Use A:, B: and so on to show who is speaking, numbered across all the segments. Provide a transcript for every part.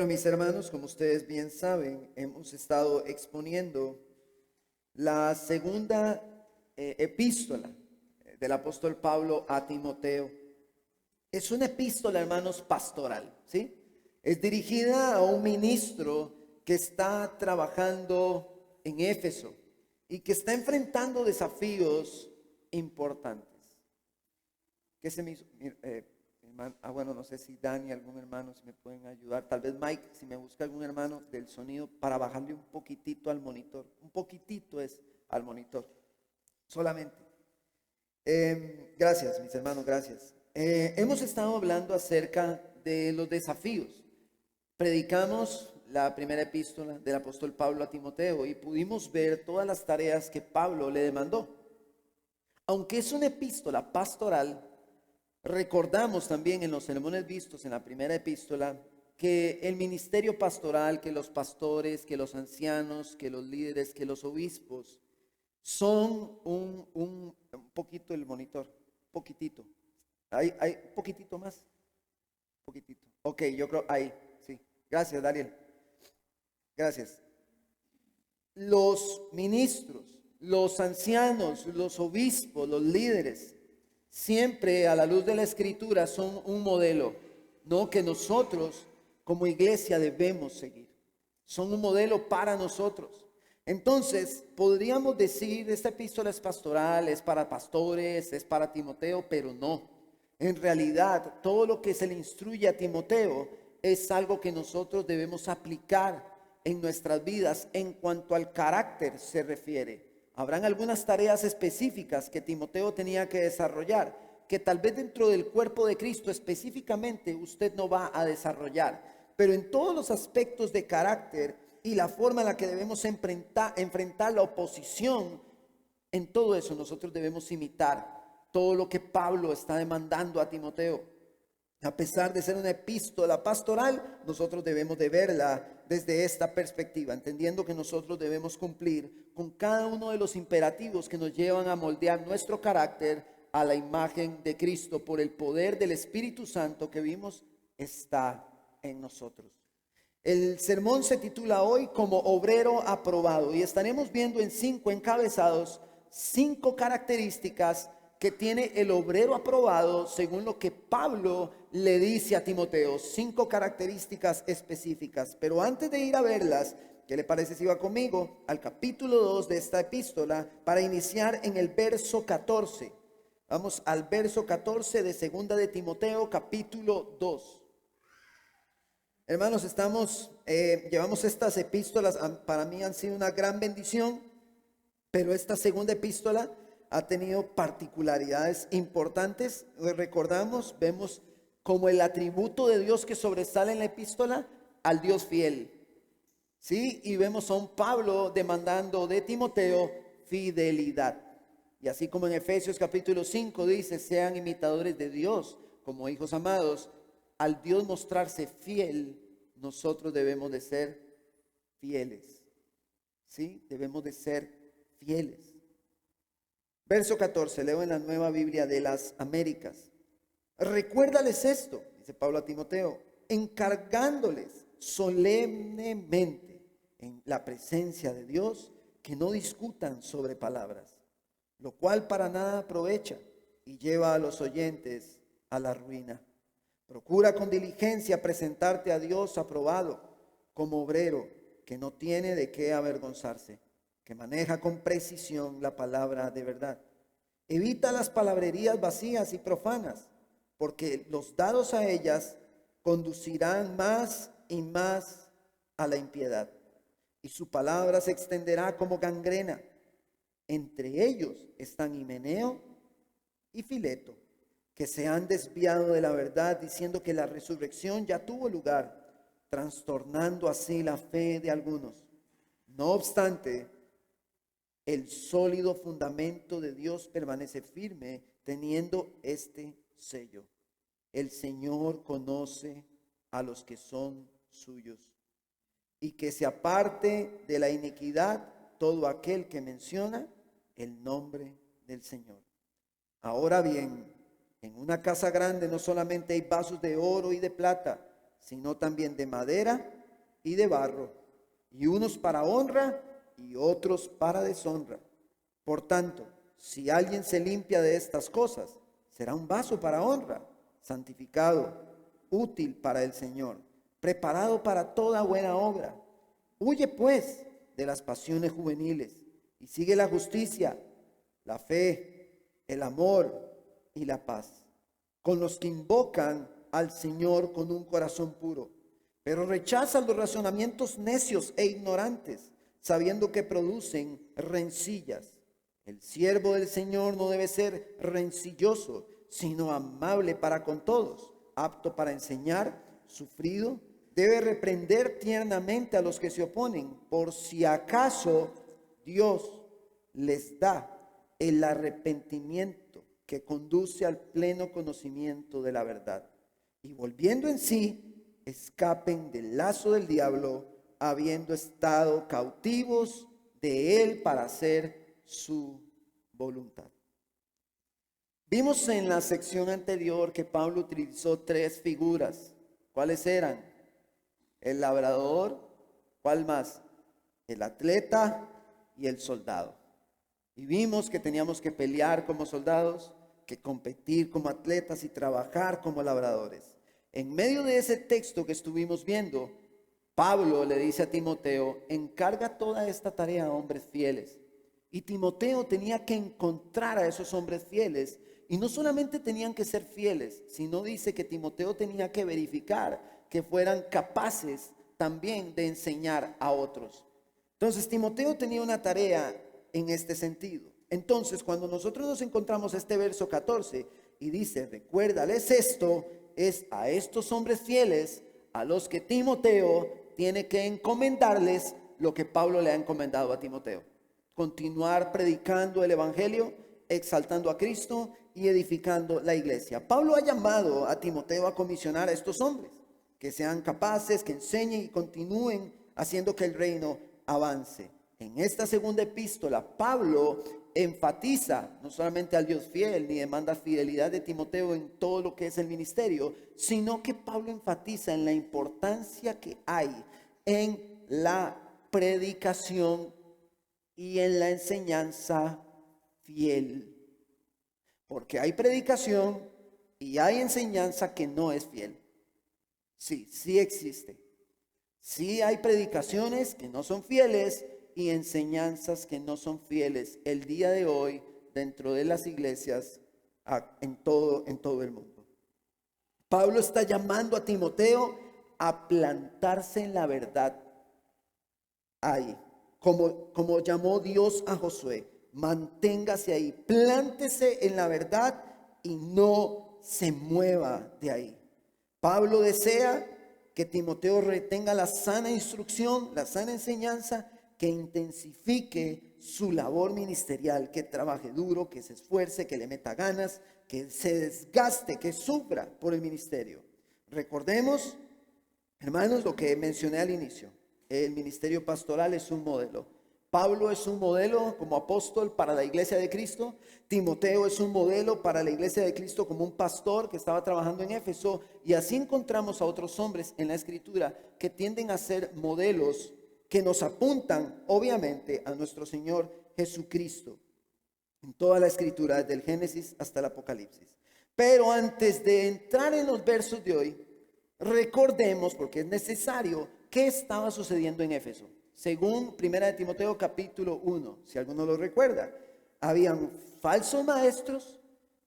A: Bueno, mis hermanos, como ustedes bien saben, hemos estado exponiendo la segunda epístola del apóstol Pablo a Timoteo. Es una epístola, hermanos, pastoral, ¿sí? Es dirigida a un ministro que está trabajando en Éfeso y que está enfrentando desafíos importantes. ¿Qué se me hizo? Bueno, no sé si Dani, algún hermano, si me pueden ayudar. Tal vez Mike, si me busca algún hermano del sonido para bajarle un poquitito al monitor. Un poquitito es al monitor, solamente. Gracias, mis hermanos, gracias. Hemos estado hablando acerca de los desafíos. Predicamos la primera epístola del apóstol Pablo a Timoteo y pudimos ver todas las tareas que Pablo le demandó. Aunque es una epístola pastoral, recordamos también en los sermones vistos en la primera epístola que el ministerio pastoral, que los pastores, que los ancianos, que los líderes, que los obispos son un poquito el monitor, poquitito. Hay un poquitito más, poquitito. Ok, yo creo ahí, sí. Gracias, Daniel. Gracias. Los ministros, los ancianos, los obispos, los líderes, siempre a la luz de la Escritura son un modelo, ¿no? Que nosotros como iglesia debemos seguir. Son un modelo para nosotros. Entonces, podríamos decir, esta epístola es pastoral, es para pastores, es para Timoteo, pero no. En realidad, todo lo que se le instruye a Timoteo es algo que nosotros debemos aplicar en nuestras vidas en cuanto al carácter se refiere. Habrán algunas tareas específicas que Timoteo tenía que desarrollar, que tal vez dentro del cuerpo de Cristo específicamente usted no va a desarrollar, pero en todos los aspectos de carácter y la forma en la que debemos enfrentar la oposición, en todo eso nosotros debemos imitar todo lo que Pablo está demandando a Timoteo. A pesar de ser una epístola pastoral, nosotros debemos de verla desde esta perspectiva, entendiendo que nosotros debemos cumplir con cada uno de los imperativos que nos llevan a moldear nuestro carácter a la imagen de Cristo por el poder del Espíritu Santo que vimos está en nosotros. El sermón se titula hoy como obrero aprobado y estaremos viendo en 5 encabezados 5 características que tiene el obrero aprobado según lo que Pablo le dice a Timoteo. 5 características específicas. Pero antes de ir a verlas, ¿qué le parece si va conmigo al capítulo 2 de esta epístola para iniciar en el verso 14? Vamos al verso 14 de segunda de Timoteo, capítulo 2. Hermanos, llevamos estas epístolas, para mí han sido una gran bendición, pero esta segunda epístola ha tenido particularidades importantes. Vemos como el atributo de Dios que sobresale en la epístola al Dios fiel, ¿sí? Y vemos a un Pablo demandando de Timoteo fidelidad. Y así como en Efesios capítulo 5 dice, sean imitadores de Dios como hijos amados, al Dios mostrarse fiel, nosotros debemos de ser fieles, ¿sí? Debemos de ser fieles. Verso 14, leo en la Nueva Biblia de las Américas. Recuérdales esto, dice Pablo a Timoteo, encargándoles solemnemente en la presencia de Dios que no discutan sobre palabras, lo cual para nada aprovecha y lleva a los oyentes a la ruina. Procura con diligencia presentarte a Dios aprobado como obrero que no tiene de qué avergonzarse, que maneja con precisión la palabra de verdad. Evita las palabrerías vacías y profanas, porque los dados a ellas conducirán más y más a la impiedad, y su palabra se extenderá como gangrena. Entre ellos están Himeneo y Fileto, que se han desviado de la verdad, diciendo que la resurrección ya tuvo lugar, trastornando así la fe de algunos. No obstante, el sólido fundamento de Dios permanece firme, teniendo este sello: el Señor conoce a los que son suyos, y que se aparte de la iniquidad todo aquel que menciona el nombre del Señor. Ahora bien, en una casa grande no solamente hay vasos de oro y de plata, sino también de madera y de barro, y unos para honra y otros para deshonra. Por tanto, si alguien se limpia de estas cosas, será un vaso para honra, santificado, útil para el Señor, preparado para toda buena obra. Huye pues de las pasiones juveniles y sigue la justicia, la fe, el amor y la paz, con los que invocan al Señor con un corazón puro, pero rechazan los razonamientos necios e ignorantes, sabiendo que producen rencillas. El siervo del Señor no debe ser rencilloso, sino amable para con todos, apto para enseñar, sufrido. Debe reprender tiernamente a los que se oponen, por si acaso Dios les da el arrepentimiento que conduce al pleno conocimiento de la verdad. Y volviendo en sí, escapen del lazo del diablo, habiendo estado cautivos de él para hacer su voluntad. Vimos en la sección anterior que Pablo utilizó tres figuras. ¿Cuáles eran? El labrador, ¿cuál más? El atleta y el soldado. Y vimos que teníamos que pelear como soldados, que competir como atletas y trabajar como labradores. En medio de ese texto que estuvimos viendo, Pablo le dice a Timoteo: encarga toda esta tarea a hombres fieles. Y Timoteo tenía que encontrar a esos hombres fieles. Y no solamente tenían que ser fieles, sino dice que Timoteo tenía que verificar que fueran capaces también de enseñar a otros. Entonces Timoteo tenía una tarea en este sentido. Entonces cuando nosotros nos encontramos este verso 14 y dice: recuérdales esto, es a estos hombres fieles a los que Timoteo tiene que encomendarles lo que Pablo le ha encomendado a Timoteo: continuar predicando el evangelio, exaltando a Cristo y edificando la iglesia. Pablo ha llamado a Timoteo a comisionar a estos hombres, que sean capaces, que enseñen y continúen haciendo que el reino avance. En esta segunda epístola, Pablo enfatiza no solamente al Dios fiel, ni demanda fidelidad de Timoteo en todo lo que es el ministerio, sino que Pablo enfatiza en la importancia que hay en la predicación y en la enseñanza fiel. Porque hay predicación y hay enseñanza que no es fiel. Sí, sí existe. Sí hay predicaciones que no son fieles y enseñanzas que no son fieles el día de hoy dentro de las iglesias en todo el mundo. Pablo está llamando a Timoteo a plantarse en la verdad ahí, como llamó Dios a Josué. Manténgase ahí, plántese en la verdad y no se mueva de ahí. Pablo desea que Timoteo retenga la sana instrucción, la sana enseñanza, que intensifique su labor ministerial, que trabaje duro, que se esfuerce, que le meta ganas, que se desgaste, que sufra por el ministerio. Recordemos, hermanos, lo que mencioné al inicio: el ministerio pastoral es un modelo. Pablo es un modelo como apóstol para la iglesia de Cristo. Timoteo es un modelo para la iglesia de Cristo como un pastor que estaba trabajando en Éfeso. Y así encontramos a otros hombres en la escritura que tienden a ser modelos que nos apuntan obviamente a nuestro Señor Jesucristo en toda la escritura, desde el Génesis hasta el Apocalipsis. Pero antes de entrar en los versos de hoy, recordemos, porque es necesario, qué estaba sucediendo en Éfeso. Según 1 Timoteo capítulo 1, si alguno lo recuerda, habían falsos maestros,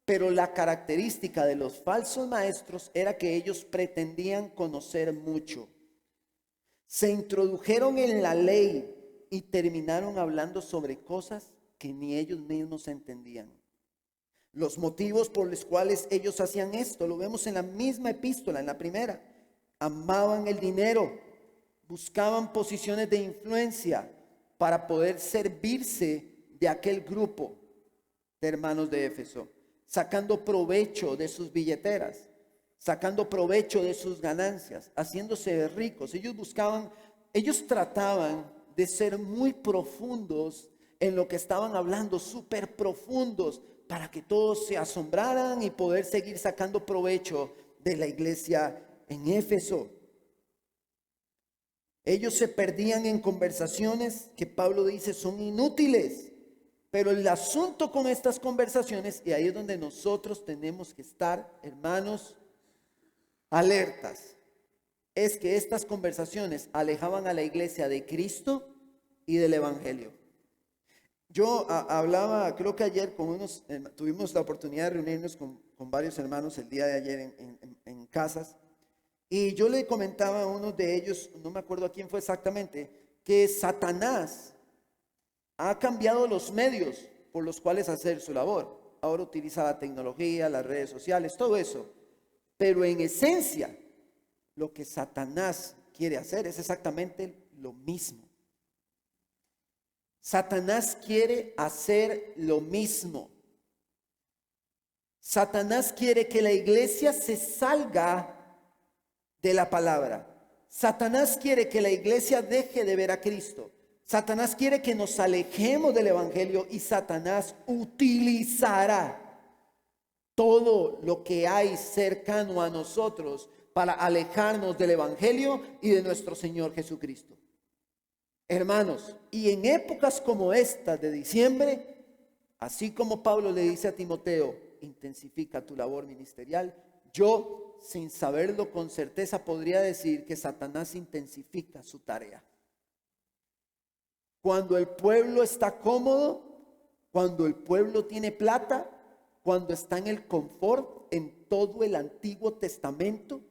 A: pero la característica de los falsos maestros era que ellos pretendían conocer mucho. Se introdujeron en la ley y terminaron hablando sobre cosas que ni ellos mismos entendían. Los motivos por los cuales ellos hacían esto lo vemos en la misma epístola, en la primera. Amaban el dinero, buscaban posiciones de influencia para poder servirse de aquel grupo de hermanos de Éfeso, sacando provecho de sus billeteras, sacando provecho de sus ganancias, haciéndose ricos. Ellos trataban de ser muy profundos en lo que estaban hablando, súper profundos, para que todos se asombraran y poder seguir sacando provecho de la iglesia en Éfeso. Ellos se perdían en conversaciones que Pablo dice son inútiles. Pero el asunto con estas conversaciones, y ahí es donde nosotros tenemos que estar, hermanos, alertas, es que estas conversaciones alejaban a la iglesia de Cristo y del Evangelio. Yo hablaba, creo que ayer tuvimos la oportunidad de reunirnos con varios hermanos el día de ayer en casas, y yo le comentaba a uno de ellos, no me acuerdo a quién fue exactamente, que Satanás ha cambiado los medios por los cuales hacer su labor. Ahora utiliza la tecnología, las redes sociales, todo eso. Pero en esencia, lo que Satanás quiere hacer es exactamente lo mismo. Satanás quiere hacer lo mismo. Satanás quiere que la iglesia se salga de la palabra. Satanás quiere que la iglesia deje de ver a Cristo. Satanás quiere que nos alejemos del Evangelio, y Satanás utilizará todo lo que hay cercano a nosotros para alejarnos del Evangelio y de nuestro Señor Jesucristo. Hermanos, y en épocas como estas de diciembre, así como Pablo le dice a Timoteo, intensifica tu labor ministerial, yo, sin saberlo con certeza, podría decir que Satanás intensifica su tarea. Cuando el pueblo está cómodo, cuando el pueblo tiene plata, cuando está en el confort, en todo el Antiguo Testamento,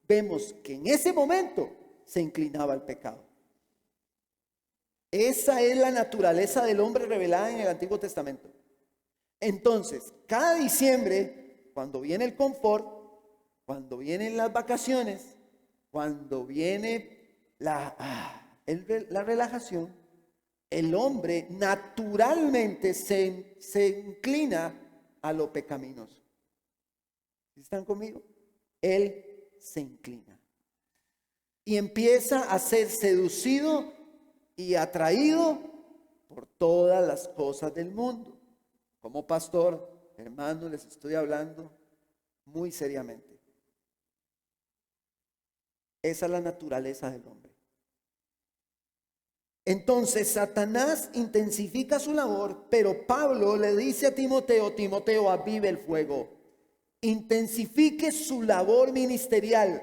A: vemos que en ese momento se inclinaba al pecado. Esa es la naturaleza del hombre revelada en el Antiguo Testamento. Entonces, cada diciembre, cuando viene el confort, cuando vienen las vacaciones, cuando viene la relajación, el hombre naturalmente se inclina a lo pecaminoso. ¿Están conmigo? Él se inclina y empieza a ser seducido y atraído por todas las cosas del mundo. Como pastor, hermanos, les estoy hablando muy seriamente. Esa es la naturaleza del hombre. Entonces Satanás intensifica su labor, pero Pablo le dice a Timoteo, Timoteo, avive el fuego, intensifique su labor ministerial,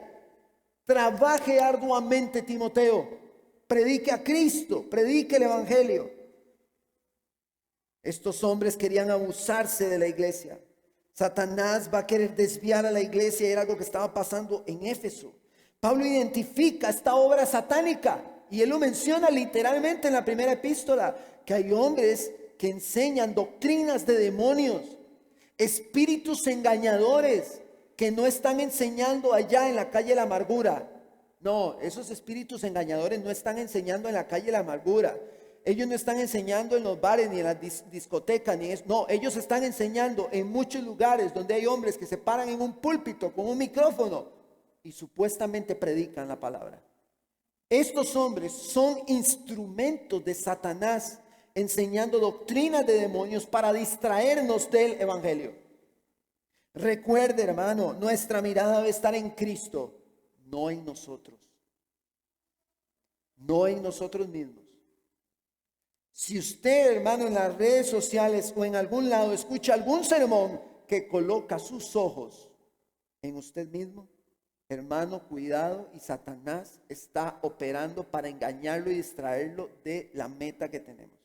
A: trabaje arduamente, Timoteo, predique a Cristo, predique el Evangelio. Estos hombres querían abusarse de la iglesia. Satanás va a querer desviar a la iglesia, era algo que estaba pasando en Éfeso. Pablo identifica esta obra satánica. Y él lo menciona literalmente en la primera epístola, que hay hombres que enseñan doctrinas de demonios, espíritus engañadores, que no están enseñando allá en la calle de la amargura. No, esos espíritus engañadores no están enseñando en la calle de la amargura. Ellos no están enseñando en los bares ni en las discotecas, ni eso. No, ellos están enseñando en muchos lugares donde hay hombres que se paran en un púlpito con un micrófono y supuestamente predican la palabra. Estos hombres son instrumentos de Satanás enseñando doctrinas de demonios para distraernos del Evangelio. Recuerde, hermano, nuestra mirada debe estar en Cristo, no en nosotros. No en nosotros mismos. Si usted, hermano, en las redes sociales o en algún lado escucha algún sermón que coloca sus ojos en usted mismo, hermano, cuidado, y Satanás está operando para engañarlo y distraerlo de la meta que tenemos.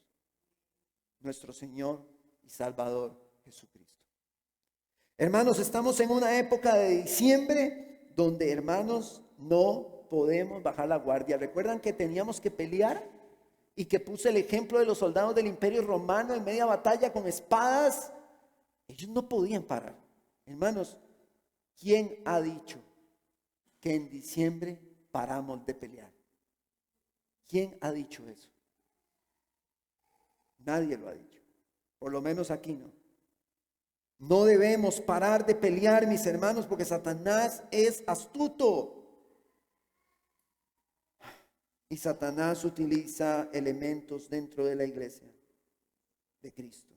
A: Nuestro Señor y Salvador Jesucristo. Hermanos, estamos en una época de diciembre donde, hermanos, no podemos bajar la guardia. ¿Recuerdan que teníamos que pelear? Y que puse el ejemplo de los soldados del Imperio Romano en media batalla con espadas. Ellos no podían parar. Hermanos, ¿quién ha dicho que en diciembre paramos de pelear? ¿Quién ha dicho eso? Nadie lo ha dicho. Por lo menos aquí no. No debemos parar de pelear, mis hermanos, porque Satanás es astuto. Y Satanás utiliza elementos dentro de la iglesia de Cristo.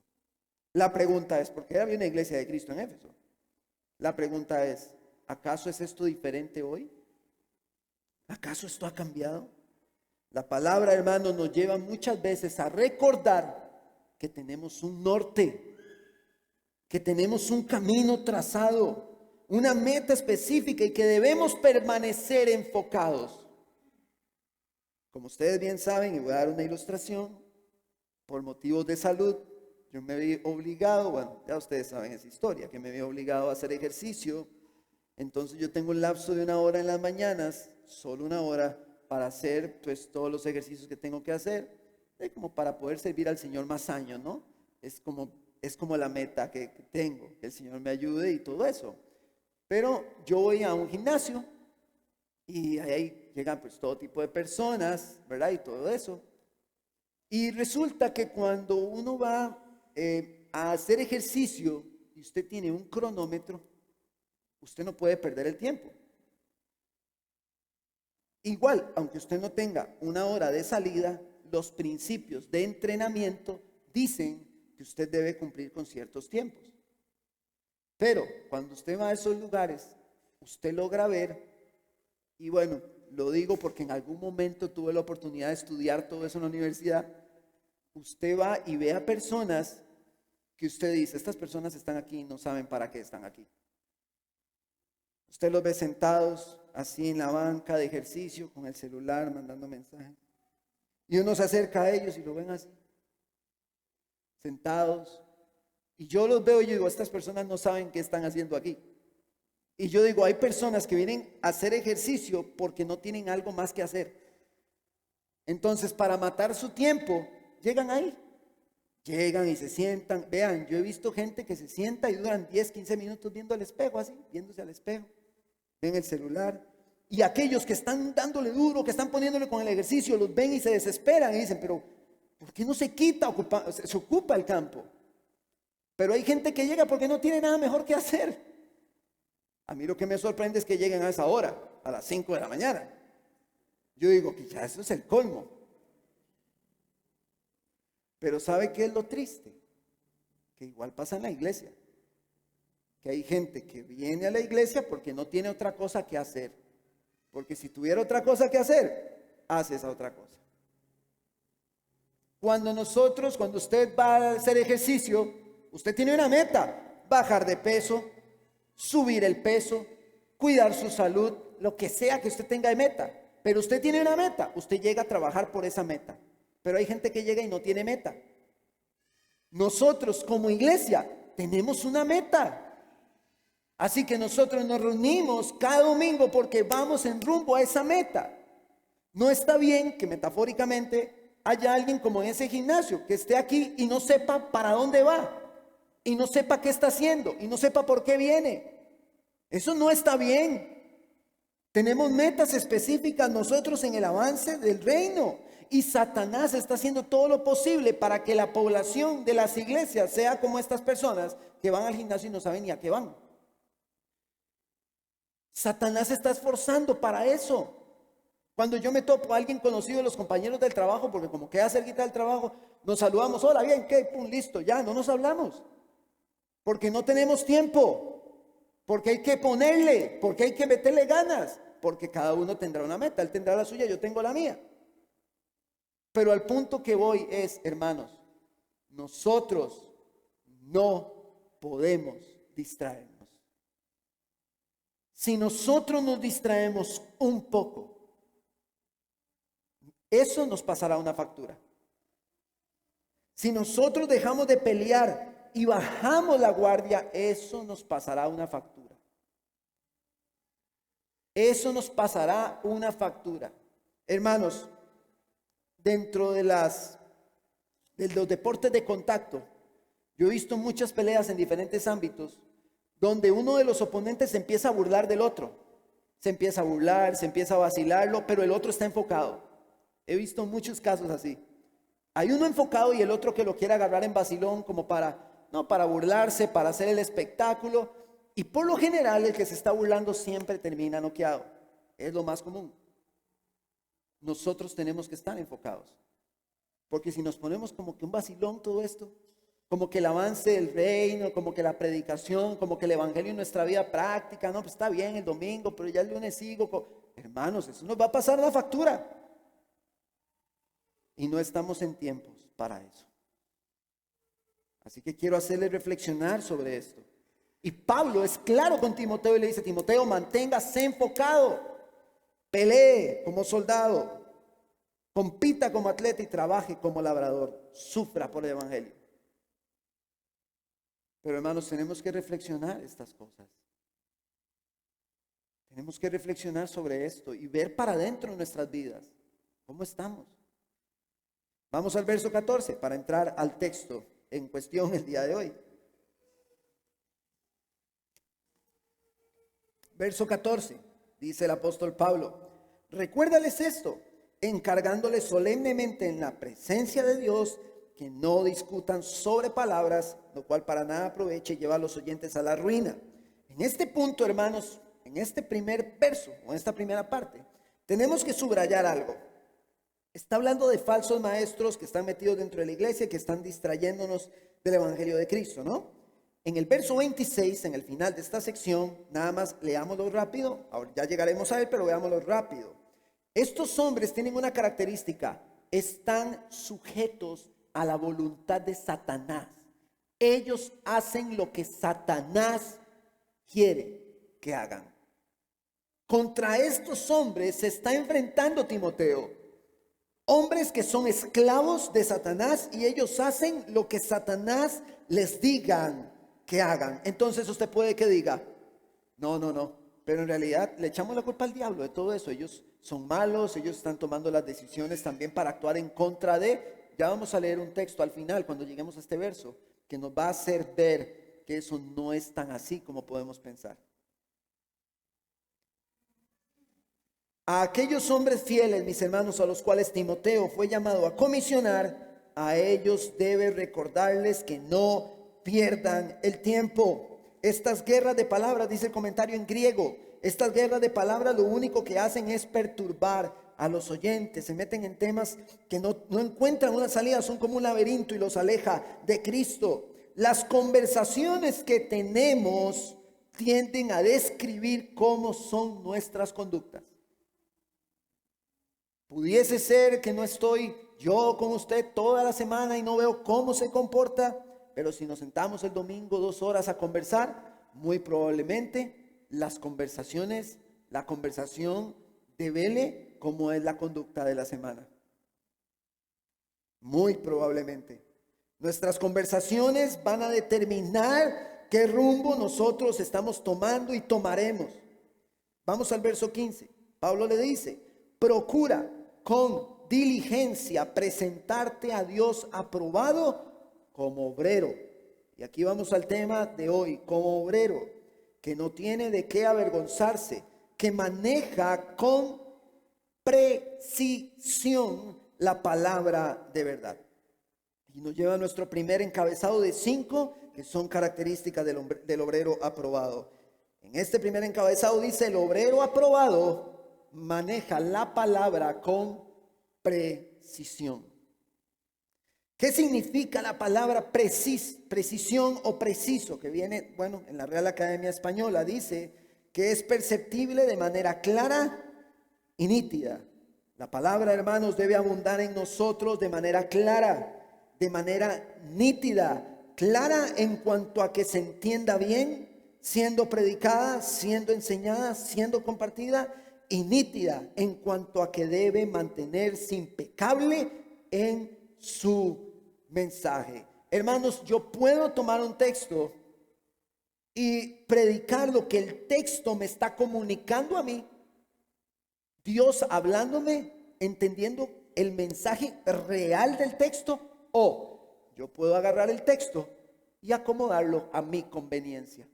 A: La pregunta es, ¿por qué había una iglesia de Cristo en Éfeso? La pregunta es, ¿acaso es esto diferente hoy? ¿Acaso esto ha cambiado? La palabra, hermanos, nos lleva muchas veces a recordar que tenemos un norte, que tenemos un camino trazado, una meta específica y que debemos permanecer enfocados. Como ustedes bien saben, y voy a dar una ilustración, por motivos de salud, yo me vi obligado, bueno, ya ustedes saben esa historia, que me vi obligado a hacer ejercicio. Entonces yo tengo un lapso de 1 hora en las mañanas, solo 1 hora, para hacer pues todos los ejercicios que tengo que hacer, como para poder servir al Señor más años, ¿no? Es como la meta que tengo, que el Señor me ayude y todo eso. Pero yo voy a un gimnasio y ahí llegan pues todo tipo de personas, ¿verdad? Y todo eso. Y resulta que cuando uno va a hacer ejercicio y usted tiene un cronómetro, usted no puede perder el tiempo. Igual, aunque usted no tenga 1 hora de salida, los principios de entrenamiento dicen que usted debe cumplir con ciertos tiempos. Pero cuando usted va a esos lugares, usted logra ver, y bueno, lo digo porque en algún momento tuve la oportunidad de estudiar todo eso en la universidad, usted va y ve a personas que usted dice, estas personas están aquí y no saben para qué están aquí. Usted los ve sentados así en la banca de ejercicio, con el celular, mandando mensajes. Y uno se acerca a ellos y lo ven así, sentados. Y yo los veo y yo digo, estas personas no saben qué están haciendo aquí. Y yo digo, hay personas que vienen a hacer ejercicio porque no tienen algo más que hacer. Entonces, para matar su tiempo, llegan ahí. Llegan y se sientan. Vean, yo he visto gente que se sienta y duran 10, 15 minutos viendo al espejo, así, viéndose al espejo. Ven el celular. Y aquellos que están dándole duro, que están poniéndole con el ejercicio, los ven y se desesperan y dicen, pero ¿por qué no se quita, se ocupa el campo? Pero hay gente que llega porque no tiene nada mejor que hacer. A mí lo que me sorprende es que lleguen a esa hora, a las 5 de la mañana. Yo digo que ya eso es el colmo. Pero ¿sabe qué es lo triste? Que igual pasa en la iglesia. Que hay gente que viene a la iglesia porque no tiene otra cosa que hacer. Porque si tuviera otra cosa que hacer, hace esa otra cosa. Cuando usted va a hacer ejercicio, usted tiene una meta: bajar de peso, subir el peso, cuidar su salud, lo que sea que usted tenga de meta. Pero usted tiene una meta, usted llega a trabajar por esa meta. Pero hay gente que llega y no tiene meta. Nosotros como iglesia tenemos una meta. Así que nosotros nos reunimos cada domingo porque vamos en rumbo a esa meta. No está bien que metafóricamente haya alguien como en ese gimnasio que esté aquí y no sepa para dónde va, y no sepa qué está haciendo, y no sepa por qué viene. Eso no está bien. Tenemos metas específicas nosotros en el avance del reino, y Satanás está haciendo todo lo posible para que la población de las iglesias sea como estas personas que van al gimnasio y no saben ni a qué van. Satanás se está esforzando para eso. Cuando yo me topo a alguien conocido de los compañeros del trabajo, porque como queda cerquita del trabajo, nos saludamos, hola, bien, ¿qué? Pum, listo, ya, no nos hablamos. Porque no tenemos tiempo, porque hay que ponerle, porque hay que meterle ganas, porque cada uno tendrá una meta, él tendrá la suya, yo tengo la mía. Pero al punto que voy es, hermanos, nosotros no podemos distraernos. Si nosotros nos distraemos un poco, eso nos pasará una factura. Si nosotros dejamos de pelear y bajamos la guardia, eso nos pasará una factura. Eso nos pasará una factura. Hermanos, dentro de los deportes de contacto, yo he visto muchas peleas en diferentes ámbitos donde uno de los oponentes se empieza a burlar del otro. Se empieza a burlar, se empieza a vacilarlo, pero el otro está enfocado. He visto muchos casos así. Hay uno enfocado y el otro que lo quiere agarrar en vacilón como para burlarse, para hacer el espectáculo. Y por lo general el que se está burlando siempre termina noqueado. Es lo más común. Nosotros tenemos que estar enfocados. Porque si nos ponemos como que un vacilón todo esto, como que el avance del reino, como que la predicación, como que el evangelio en nuestra vida práctica, no, pues está bien el domingo, pero ya el lunes sigo. Hermanos, eso nos va a pasar la factura. y no estamos en tiempos para eso. Así que quiero hacerle reflexionar sobre esto. Y Pablo es claro con Timoteo y le dice: Timoteo, manténgase enfocado, pelee como soldado, compita como atleta y trabaje como labrador, sufra por el evangelio. Pero hermanos, tenemos que reflexionar estas cosas. Tenemos que reflexionar sobre esto y ver para adentro de nuestras vidas. ¿Cómo estamos? Vamos al verso 14 para entrar al texto en cuestión el día de hoy. Verso 14, dice el apóstol Pablo: recuérdales esto, encargándoles solemnemente en la presencia de Dios que no discutan sobre palabras, lo cual para nada aprovecha y lleva a los oyentes a la ruina. En este punto, hermanos, en este primer verso, o en esta primera parte, tenemos que subrayar algo. Está hablando de falsos maestros que están metidos dentro de la iglesia, que están distrayéndonos del evangelio de Cristo, ¿no? En el verso 26, en el final de esta sección, nada más leámoslo rápido, ahora ya llegaremos a él, pero veámoslo rápido. Estos hombres tienen una característica: están sujetos a la voluntad de Satanás. Ellos hacen lo que Satanás quiere que hagan. Contra estos hombres se está enfrentando Timoteo. Hombres que son esclavos de Satanás y ellos hacen lo que Satanás les digan que hagan. Entonces usted puede que diga: no, pero en realidad le echamos la culpa al diablo de todo eso. Ellos son malos, ellos están tomando las decisiones también para actuar en contra de. Ya vamos a leer un texto al final cuando lleguemos a este verso que nos va a hacer ver que eso no es tan así como podemos pensar. A aquellos hombres fieles, mis hermanos, a los cuales Timoteo fue llamado a comisionar, a ellos debe recordarles que no pierdan el tiempo. Estas guerras de palabras, dice el comentario en griego, estas guerras de palabras lo único que hacen es perturbar a los oyentes. Se meten en temas que no encuentran una salida, son como un laberinto y los aleja de Cristo. Las conversaciones que tenemos tienden a describir cómo son nuestras conductas. Pudiese ser que no estoy yo con usted toda la semana y no veo cómo se comporta, pero si nos sentamos el domingo 2 horas a conversar, muy probablemente la conversación devele cómo es la conducta de la semana. Muy probablemente. Nuestras conversaciones van a determinar qué rumbo nosotros estamos tomando y tomaremos. Vamos al verso 15. Pablo le dice: procura con diligencia presentarte a Dios aprobado como obrero. Y aquí vamos al tema de hoy: como obrero que no tiene de qué avergonzarse, que maneja con precisión la palabra de verdad. Y nos lleva a nuestro primer encabezado de 5 que son características del obrero aprobado. En este primer encabezado dice: el obrero aprobado maneja la palabra con precisión. ¿Qué significa la palabra precisión o preciso? Que viene, en la Real Academia Española dice que es perceptible de manera clara y nítida. La palabra, hermanos, debe abundar en nosotros de manera clara, de manera nítida, clara en cuanto a que se entienda bien, siendo predicada, siendo enseñada, siendo compartida, y nítida en cuanto a que debe mantenerse impecable en su mensaje. Hermanos, yo puedo tomar un texto y predicar lo que el texto me está comunicando a mí, Dios hablándome, entendiendo el mensaje real del texto, o yo puedo agarrar el texto y acomodarlo a mi conveniencia.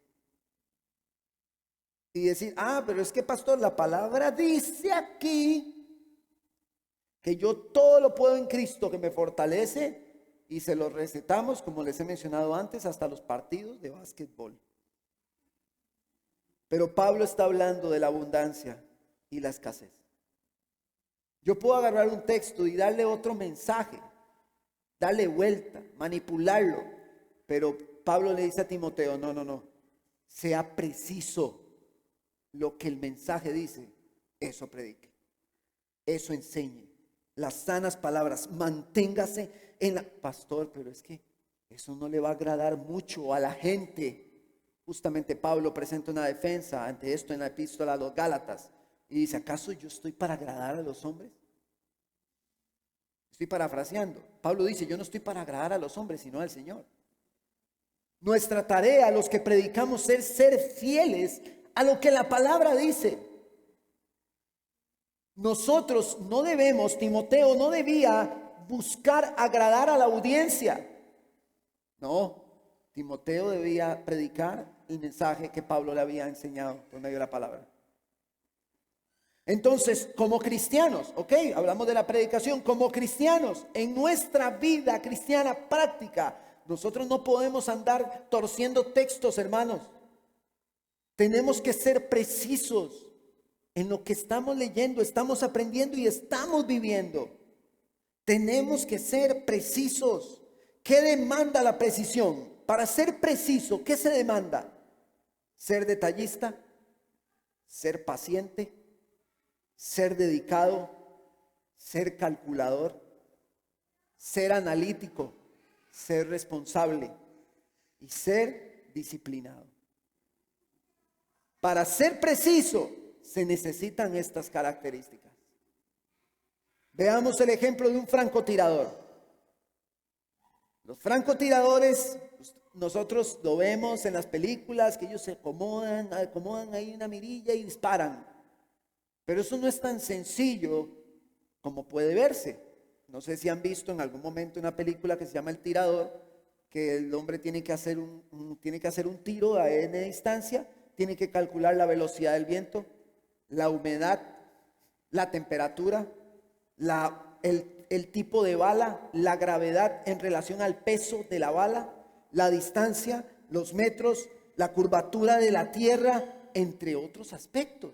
A: Y decir: pero es que, pastor, la palabra dice aquí que yo todo lo puedo en Cristo que me fortalece, y se lo recetamos, como les he mencionado antes, hasta los partidos de básquetbol. Pero Pablo está hablando de la abundancia y la escasez. Yo puedo agarrar un texto y darle otro mensaje, darle vuelta, manipularlo, pero Pablo le dice a Timoteo: no, sea preciso. Lo que el mensaje dice, eso predique, eso enseñe, las sanas palabras. Manténgase en la... Pastor, pero es que eso no le va a agradar mucho a la gente. Justamente Pablo presenta una defensa ante esto en la epístola a los Gálatas. Y dice, ¿acaso yo estoy para agradar a los hombres? Estoy parafraseando. Pablo dice, yo no estoy para agradar a los hombres, sino al Señor. Nuestra tarea, los que predicamos, es ser fieles a lo que la palabra dice. Nosotros no debemos, Timoteo no debía buscar agradar a la audiencia. No, Timoteo debía predicar el mensaje que Pablo le había enseñado por medio de la palabra. Entonces, como cristianos, hablamos de la predicación, como cristianos, en nuestra vida cristiana práctica, nosotros no podemos andar torciendo textos, hermanos. Tenemos que ser precisos en lo que estamos leyendo, estamos aprendiendo y estamos viviendo. Tenemos que ser precisos. ¿Qué demanda la precisión? Para ser preciso, ¿qué se demanda? Ser detallista, ser paciente, ser dedicado, ser calculador, ser analítico, ser responsable y ser disciplinado. Para ser preciso se necesitan estas características. Veamos el ejemplo de un francotirador. Los francotiradores, nosotros lo vemos en las películas, que ellos se acomodan ahí una mirilla y disparan. Pero eso no es tan sencillo como puede verse. No sé si han visto en algún momento una película que se llama El Tirador, que el hombre tiene que hacer un tiro a N distancia, tiene que calcular la velocidad del viento, la humedad, la temperatura, el tipo de bala, la gravedad en relación al peso de la bala, la distancia, los metros, la curvatura de la tierra, entre otros aspectos.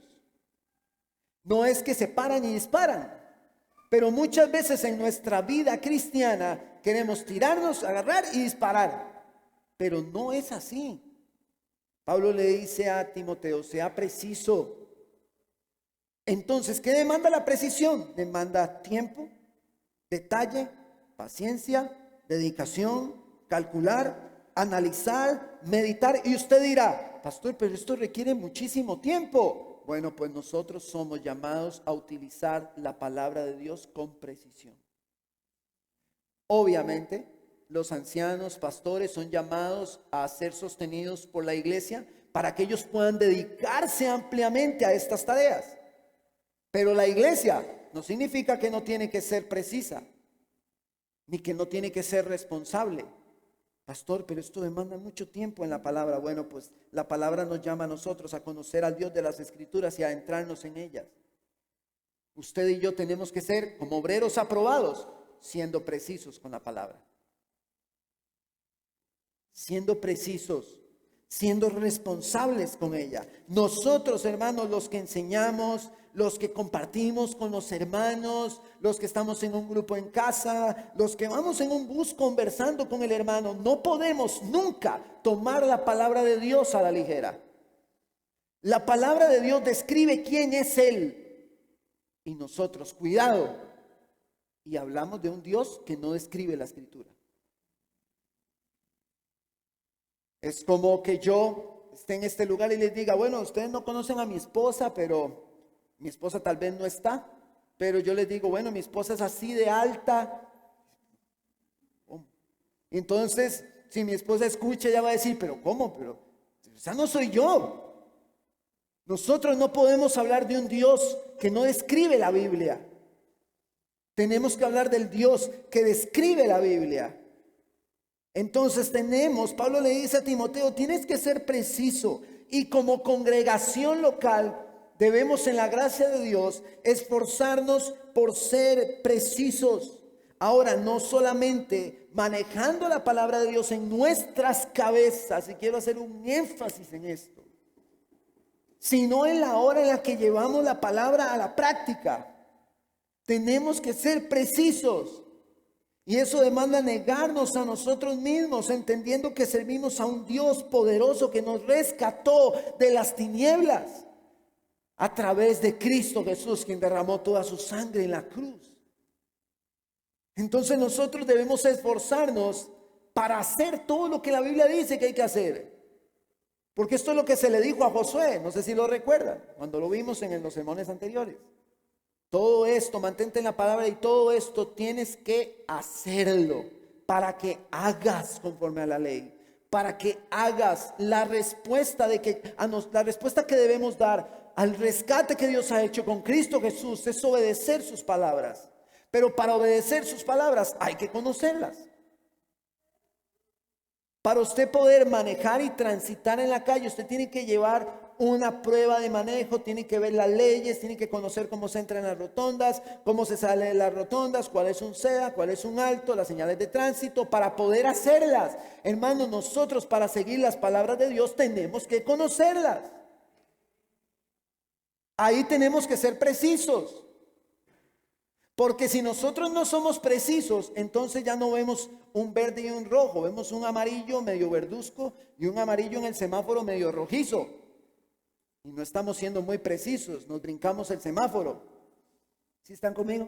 A: No es que se paran y disparan, pero muchas veces en nuestra vida cristiana queremos tirarnos, agarrar y disparar, pero no es así. Pablo le dice a Timoteo, sea preciso. Entonces, ¿qué demanda la precisión? Demanda tiempo, detalle, paciencia, dedicación, calcular, analizar, meditar. Y usted dirá, pastor, pero esto requiere muchísimo tiempo. Bueno, pues nosotros somos llamados a utilizar la palabra de Dios con precisión. Obviamente, los ancianos, pastores son llamados a ser sostenidos por la iglesia para que ellos puedan dedicarse ampliamente a estas tareas. Pero la iglesia no significa que no tiene que ser precisa, ni que no tiene que ser responsable. Pastor, pero esto demanda mucho tiempo en la palabra. Bueno, pues la palabra nos llama a nosotros a conocer al Dios de las Escrituras y a adentrarnos en ellas. Usted y yo tenemos que ser como obreros aprobados, siendo precisos con la palabra. Siendo precisos, siendo responsables con ella. Nosotros, hermanos, los que enseñamos, los que compartimos con los hermanos, los que estamos en un grupo en casa, los que vamos en un bus conversando con el hermano, no podemos nunca tomar la palabra de Dios a la ligera. La palabra de Dios describe quién es Él. Y nosotros, cuidado, y hablamos de un Dios que no describe la Escritura. Es como que yo esté en este lugar y les diga, bueno, ustedes no conocen a mi esposa, pero mi esposa tal vez no está, pero yo les digo, bueno, mi esposa es así de alta. Entonces, si mi esposa escucha, ella va a decir, pero ¿cómo? Pero esa no soy yo. Nosotros no podemos hablar de un Dios que no describe la Biblia. Tenemos que hablar del Dios que describe la Biblia. Entonces Pablo le dice a Timoteo, tienes que ser preciso, y como congregación local debemos en la gracia de Dios esforzarnos por ser precisos. Ahora, no solamente manejando la palabra de Dios en nuestras cabezas, y quiero hacer un énfasis en esto, sino en la hora en la que llevamos la palabra a la práctica. Tenemos que ser precisos. Y eso demanda negarnos a nosotros mismos, entendiendo que servimos a un Dios poderoso que nos rescató de las tinieblas a través de Cristo Jesús, quien derramó toda su sangre en la cruz. Entonces nosotros debemos esforzarnos para hacer todo lo que la Biblia dice que hay que hacer. Porque esto es lo que se le dijo a Josué, no sé si lo recuerdan, cuando lo vimos en los sermones anteriores. Todo esto, mantente en la palabra, y todo esto tienes que hacerlo para que hagas conforme a la ley, para que hagas la respuesta la respuesta que debemos dar al rescate que Dios ha hecho con Cristo Jesús es obedecer sus palabras. Pero para obedecer sus palabras hay que conocerlas. Para usted poder manejar y transitar en la calle, usted tiene que llevar una prueba de manejo, tiene que ver las leyes, tiene que conocer cómo se entra en las rotondas, cómo se sale de las rotondas, cuál es un SEA, cuál es un alto, las señales de tránsito, para poder hacerlas. Hermanos, nosotros para seguir las palabras de Dios tenemos que conocerlas. Ahí tenemos que ser precisos. Porque si nosotros no somos precisos, entonces ya no vemos un verde y un rojo, vemos un amarillo medio verduzco y un amarillo en el semáforo medio rojizo. Y no estamos siendo muy precisos, nos brincamos el semáforo. ¿Sí están conmigo?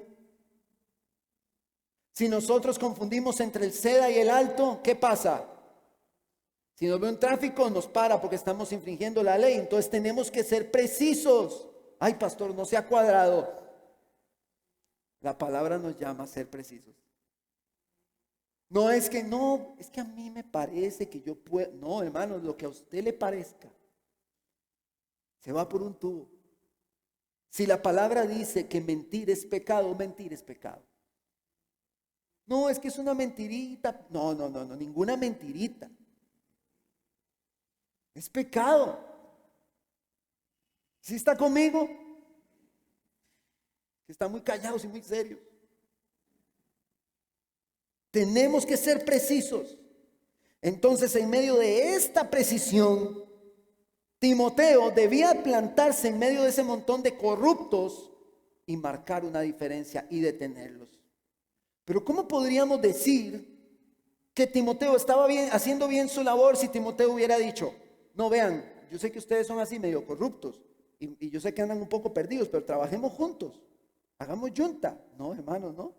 A: Si nosotros confundimos entre el SEDA y el alto, ¿qué pasa? Si nos ve un tráfico, nos para porque estamos infringiendo la ley. Entonces tenemos que ser precisos. Ay, pastor, no se ha cuadrado. La palabra nos llama a ser precisos. No, es que a mí me parece que yo puedo. No, hermanos, lo que a usted le parezca se va por un tubo. Si la palabra dice que mentir es pecado, mentir es pecado. No, es que es una mentirita. No, ninguna mentirita. Es pecado. ¿Sí está conmigo? Que están muy callados y muy serios. Tenemos que ser precisos. Entonces, en medio de esta precisión, Timoteo debía plantarse en medio de ese montón de corruptos y marcar una diferencia y detenerlos. Pero ¿cómo podríamos decir que Timoteo estaba bien, haciendo bien su labor, si Timoteo hubiera dicho: no, vean, yo sé que ustedes son así medio corruptos y yo sé que andan un poco perdidos, pero trabajemos juntos, hagamos yunta? No, hermanos, no.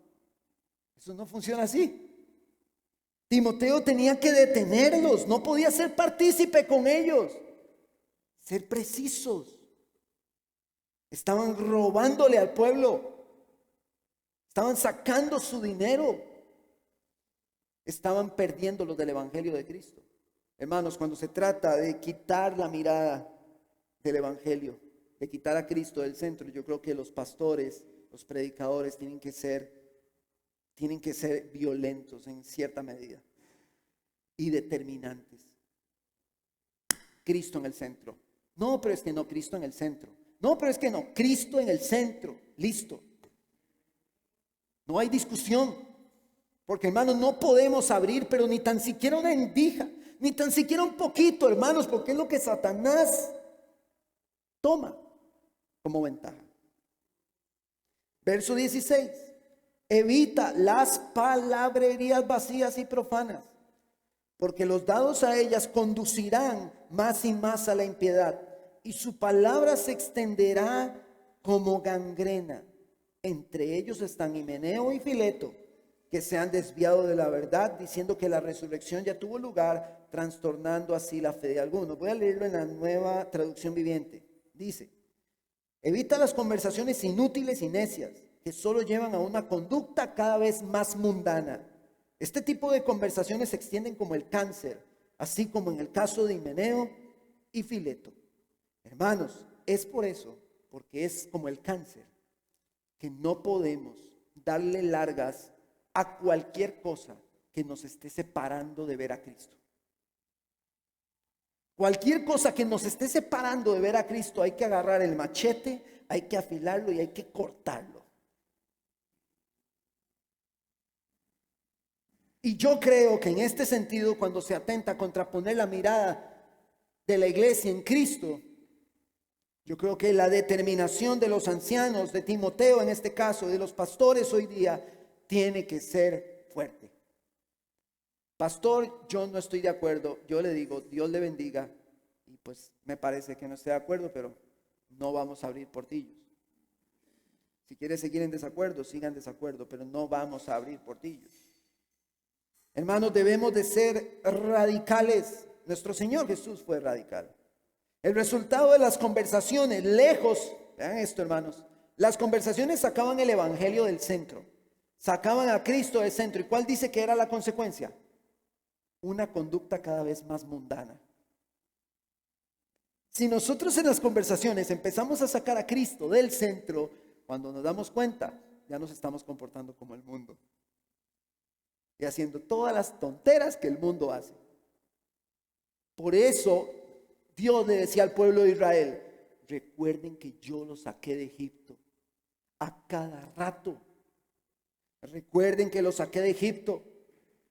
A: Eso no funciona así. Timoteo tenía que detenerlos, no podía ser partícipe con ellos. Ser precisos. Estaban robándole al pueblo, estaban sacando su dinero, estaban perdiéndolo del evangelio de Cristo. Hermanos, cuando se trata de quitar la mirada del evangelio, de quitar a Cristo del centro, yo creo que los pastores, los predicadores tienen que ser violentos en cierta medida y determinantes. Cristo en el centro. No, pero es que no, Cristo en el centro. No, pero es que no, Cristo en el centro. Listo. No hay discusión. Porque, hermanos, no podemos abrir, pero ni tan siquiera una endija, ni tan siquiera un poquito, hermanos, porque es lo que Satanás toma como ventaja. Verso 16. Evita las palabrerías vacías y profanas, porque los dados a ellas conducirán más y más a la impiedad, y su palabra se extenderá como gangrena. Entre ellos están Himeneo y Fileto, que se han desviado de la verdad, diciendo que la resurrección ya tuvo lugar, trastornando así la fe de algunos. Voy a leerlo en la Nueva Traducción Viviente. Dice: evita las conversaciones inútiles y necias, que solo llevan a una conducta cada vez más mundana. Este tipo de conversaciones se extienden como el cáncer, así como en el caso de Himeneo y Fileto. Hermanos, es por eso, porque es como el cáncer, que no podemos darle largas a cualquier cosa que nos esté separando de ver a Cristo. Cualquier cosa que nos esté separando de ver a Cristo, hay que agarrar el machete, hay que afilarlo y hay que cortarlo. Y yo creo que en este sentido, cuando se atenta contra poner la mirada de la iglesia en Cristo, yo creo que la determinación de los ancianos, de Timoteo en este caso, de los pastores hoy día, tiene que ser fuerte. Pastor, yo no estoy de acuerdo. Yo le digo, Dios le bendiga. Y pues me parece que no esté de acuerdo, pero no vamos a abrir portillos. Si quieres seguir en desacuerdo, sigan en desacuerdo, pero no vamos a abrir portillos. Hermanos, debemos de ser radicales. Nuestro Señor Jesús fue radical. El resultado de las conversaciones, lejos, vean esto, hermanos, las conversaciones sacaban el evangelio del centro, sacaban a Cristo del centro. ¿Y cuál dice que era la consecuencia? Una conducta cada vez más mundana. Si nosotros en las conversaciones empezamos a sacar a Cristo del centro, cuando nos damos cuenta, ya nos estamos comportando como el mundo y haciendo todas las tonteras que el mundo hace. Por eso Dios le decía al pueblo de Israel: recuerden que yo los saqué de Egipto a cada rato. Recuerden que los saqué de Egipto.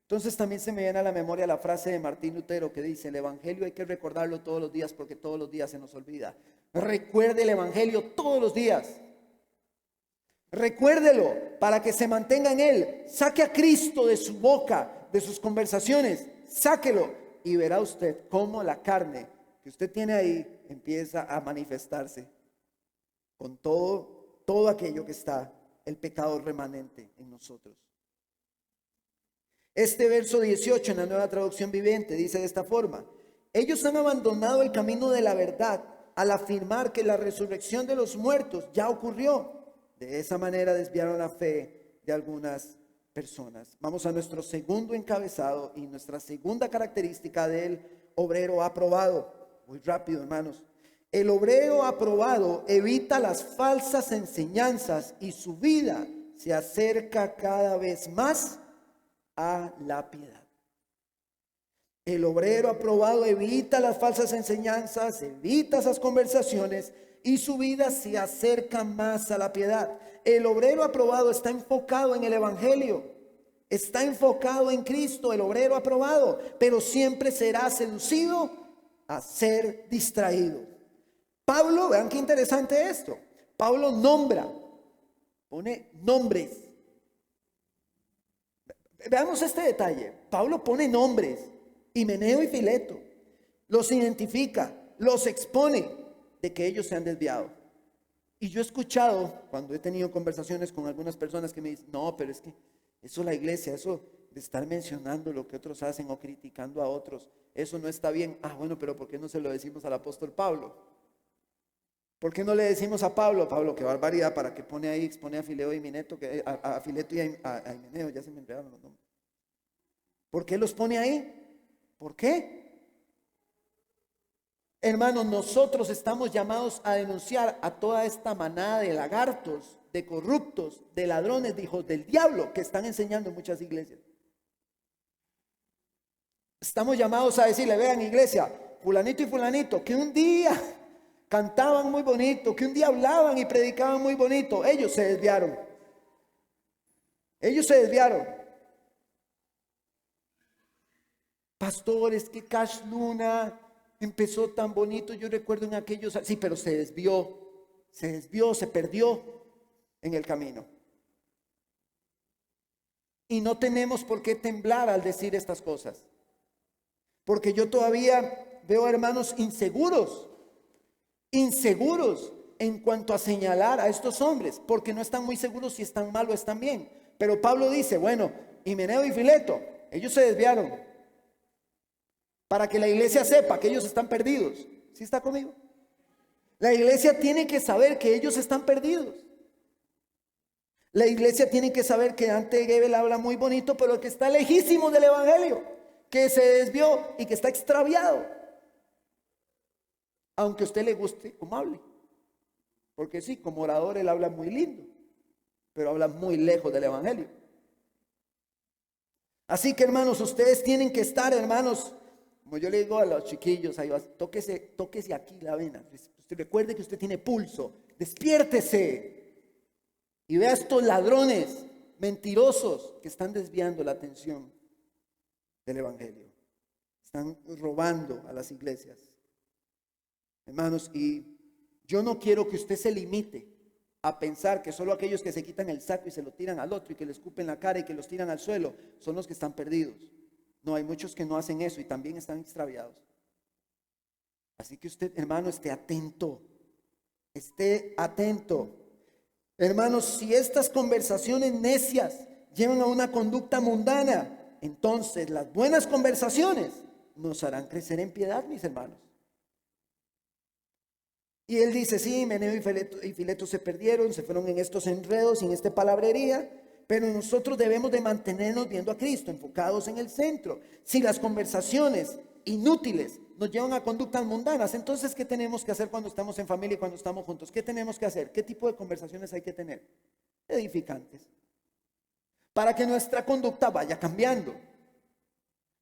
A: Entonces también se me viene a la memoria la frase de Martín Lutero que dice: el evangelio hay que recordarlo todos los días porque todos los días se nos olvida. Recuerde el evangelio todos los días. Recuérdelo para que se mantenga en él. Saque a Cristo de su boca, de sus conversaciones. Sáquelo y verá usted cómo la carne que usted tiene ahí empieza a manifestarse con todo aquello que está, el pecado remanente en nosotros. Este verso 18 en la Nueva Traducción Viviente dice de esta forma: ellos han abandonado el camino de la verdad al afirmar que la resurrección de los muertos ya ocurrió. De esa manera desviaron la fe de algunas personas. Vamos a nuestro segundo encabezado y nuestra segunda característica del obrero aprobado. Muy rápido, hermanos. El obrero aprobado evita las falsas enseñanzas y su vida se acerca cada vez más a la piedad. El obrero aprobado evita las falsas enseñanzas, evita esas conversaciones y su vida se acerca más a la piedad. El obrero aprobado está enfocado en el evangelio, está enfocado en Cristo, el obrero aprobado, pero siempre será seducido a ser distraído. Pablo, vean qué interesante esto. Pablo pone nombres. Veamos este detalle. Pablo pone nombres, Himeneo y Fileto, los identifica, los expone de que ellos se han desviado. Y yo he escuchado, cuando he tenido conversaciones con algunas personas que me dicen: no, pero es que eso la iglesia, eso de estar mencionando lo que otros hacen o criticando a otros, eso no está bien. Bueno, pero ¿por qué no se lo decimos al apóstol Pablo? ¿Por qué no le decimos a Pablo: Pablo, qué barbaridad, para que pone ahí, expone a Fileo y Mineto, a Fileto y a Himeneo? Ya se me enredaron los nombres. ¿Por qué los pone ahí? ¿Por qué? Hermanos, nosotros estamos llamados a denunciar a toda esta manada de lagartos, de corruptos, de ladrones, de hijos del diablo que están enseñando en muchas iglesias. Estamos llamados a decirle: vean, iglesia, fulanito y fulanito, que un día cantaban muy bonito, que un día hablaban y predicaban muy bonito, ellos se desviaron. Ellos se desviaron. Pastores, que Cash Luna empezó tan bonito, yo recuerdo en aquellos, sí, pero se desvió, se perdió en el camino. Y no tenemos por qué temblar al decir estas cosas, porque yo todavía veo hermanos inseguros en cuanto a señalar a estos hombres, porque no están muy seguros si están mal o están bien. Pero Pablo dice: bueno, Himeneo y Fileto, ellos se desviaron, para que la iglesia sepa que ellos están perdidos. ¿Sí está conmigo? La iglesia tiene que saber que ellos están perdidos. La iglesia tiene que saber que Dante Gebel habla muy bonito, pero que está lejísimo del evangelio, que se desvió y que está extraviado. Aunque a usted le guste cómo hable, porque sí, como orador él habla muy lindo, pero habla muy lejos del evangelio. Así que, hermanos, ustedes tienen que estar, hermanos, como yo le digo a los chiquillos, ahí va, tóquese aquí la vena. Usted recuerde que usted tiene pulso, despiértese y vea a estos ladrones mentirosos que están desviando la atención del evangelio, están robando a las iglesias. Hermanos, y yo no quiero que usted se limite a pensar que solo aquellos que se quitan el saco y se lo tiran al otro y que le escupen la cara y que los tiran al suelo son los que están perdidos. No, hay muchos que no hacen eso y también están extraviados. Así que usted, hermano, esté atento. Esté atento. Hermanos, si estas conversaciones necias llevan a una conducta mundana, entonces las buenas conversaciones nos harán crecer en piedad, mis hermanos. Y él dice, sí, Meneo y Fileto se perdieron, se fueron en estos enredos, en esta palabrería, pero nosotros debemos de mantenernos viendo a Cristo, enfocados en el centro. Si las conversaciones inútiles nos llevan a conductas mundanas, entonces, ¿qué tenemos que hacer cuando estamos en familia y cuando estamos juntos? ¿Qué tenemos que hacer? ¿Qué tipo de conversaciones hay que tener? Edificantes. Para que nuestra conducta vaya cambiando.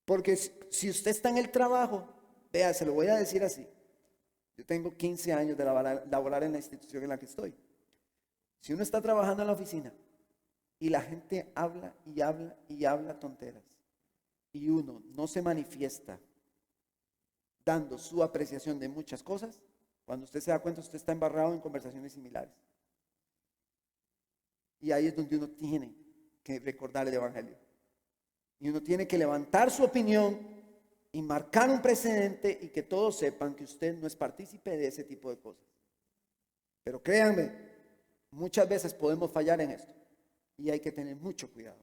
A: Porque si usted está en el trabajo, vea, se lo voy a decir así. Yo tengo 15 años de laborar en la institución en la que estoy. Si uno está trabajando en la oficina y la gente habla y habla y habla tonteras y uno no se manifiesta dando su apreciación de muchas cosas, cuando usted se da cuenta, usted está embarrado en conversaciones similares. Y ahí es donde uno tiene que recordar el Evangelio. Y uno tiene que levantar su opinión y marcar un precedente y que todos sepan que usted no es partícipe de ese tipo de cosas. Pero créanme, muchas veces podemos fallar en esto y hay que tener mucho cuidado.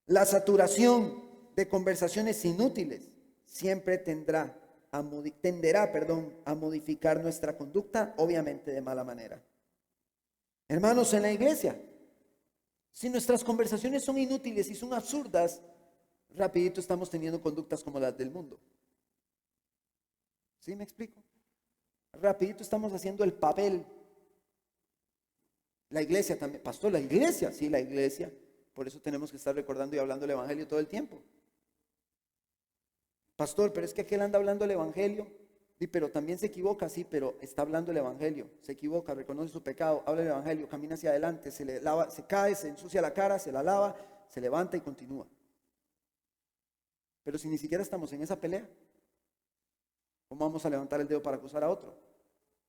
A: La saturación de conversaciones inútiles siempre tenderá a modificar nuestra conducta, obviamente de mala manera. Hermanos, en la iglesia, si nuestras conversaciones son inútiles y son absurdas, rapidito estamos teniendo conductas como las del mundo. ¿Sí me explico? Rapidito estamos haciendo el papel. La iglesia también, pastor, la iglesia, sí, la iglesia. Por eso tenemos que estar recordando y hablando el evangelio todo el tiempo. Pastor, pero es que aquel anda hablando el evangelio. Sí, pero también se equivoca, sí, pero está hablando el evangelio. Se equivoca, reconoce su pecado, habla el evangelio, camina hacia adelante, se le lava, se cae, se ensucia la cara, se la lava, se levanta y continúa. Pero si ni siquiera estamos en esa pelea, ¿cómo vamos a levantar el dedo para acusar a otro?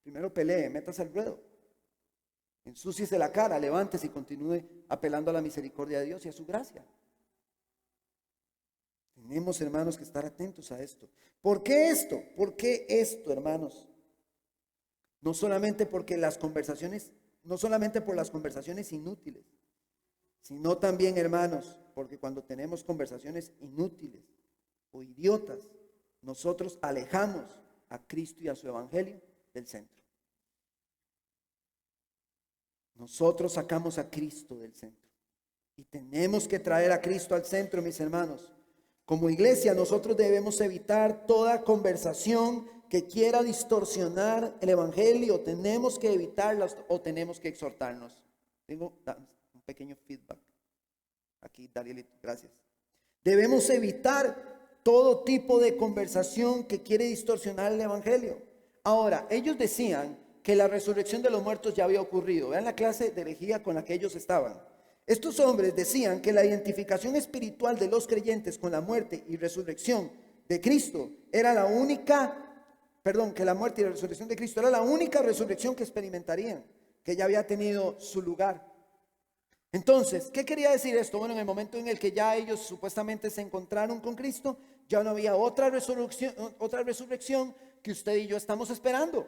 A: Primero pelee, métase al ruedo, ensúciese la cara, levántese y continúe apelando a la misericordia de Dios y a su gracia. Tenemos, hermanos, que estar atentos a esto. ¿Por qué esto? ¿Por qué esto, hermanos? No solamente por las conversaciones inútiles, sino también, hermanos, porque cuando tenemos conversaciones inútiles o idiotas, nosotros alejamos a Cristo y a su evangelio del centro. Nosotros sacamos a Cristo del centro y tenemos que traer a Cristo al centro, mis hermanos. Como iglesia, nosotros debemos evitar toda conversación que quiera distorsionar el evangelio. Tenemos que evitarlas o tenemos que exhortarnos. Tengo un pequeño feedback aquí, Darielito, gracias. Debemos evitar todo tipo de conversación que quiere distorsionar el evangelio. Ahora, ellos decían que la resurrección de los muertos ya había ocurrido. Vean la clase de herejía con la que ellos estaban. Estos hombres decían que la identificación espiritual de los creyentes con la muerte y resurrección de Cristo era la única, que la muerte y la resurrección de Cristo era la única resurrección que experimentarían, que ya había tenido su lugar. Entonces, ¿qué quería decir esto? Bueno, en el momento en el que ya ellos supuestamente se encontraron con Cristo, ya no había otra resurrección que usted y yo estamos esperando.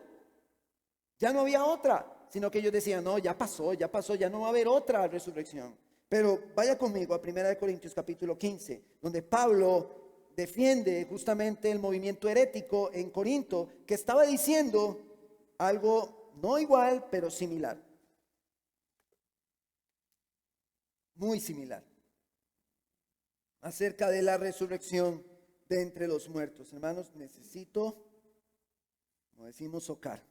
A: Ya no había otra. Sino que ellos decían, no, ya pasó, ya no va a haber otra resurrección. Pero vaya conmigo a 1 Corintios capítulo 15, donde Pablo defiende justamente el movimiento herético en Corinto, que estaba diciendo algo no igual, pero similar. Muy similar. Acerca de la resurrección de entre los muertos. Hermanos, necesito, como decimos, socar.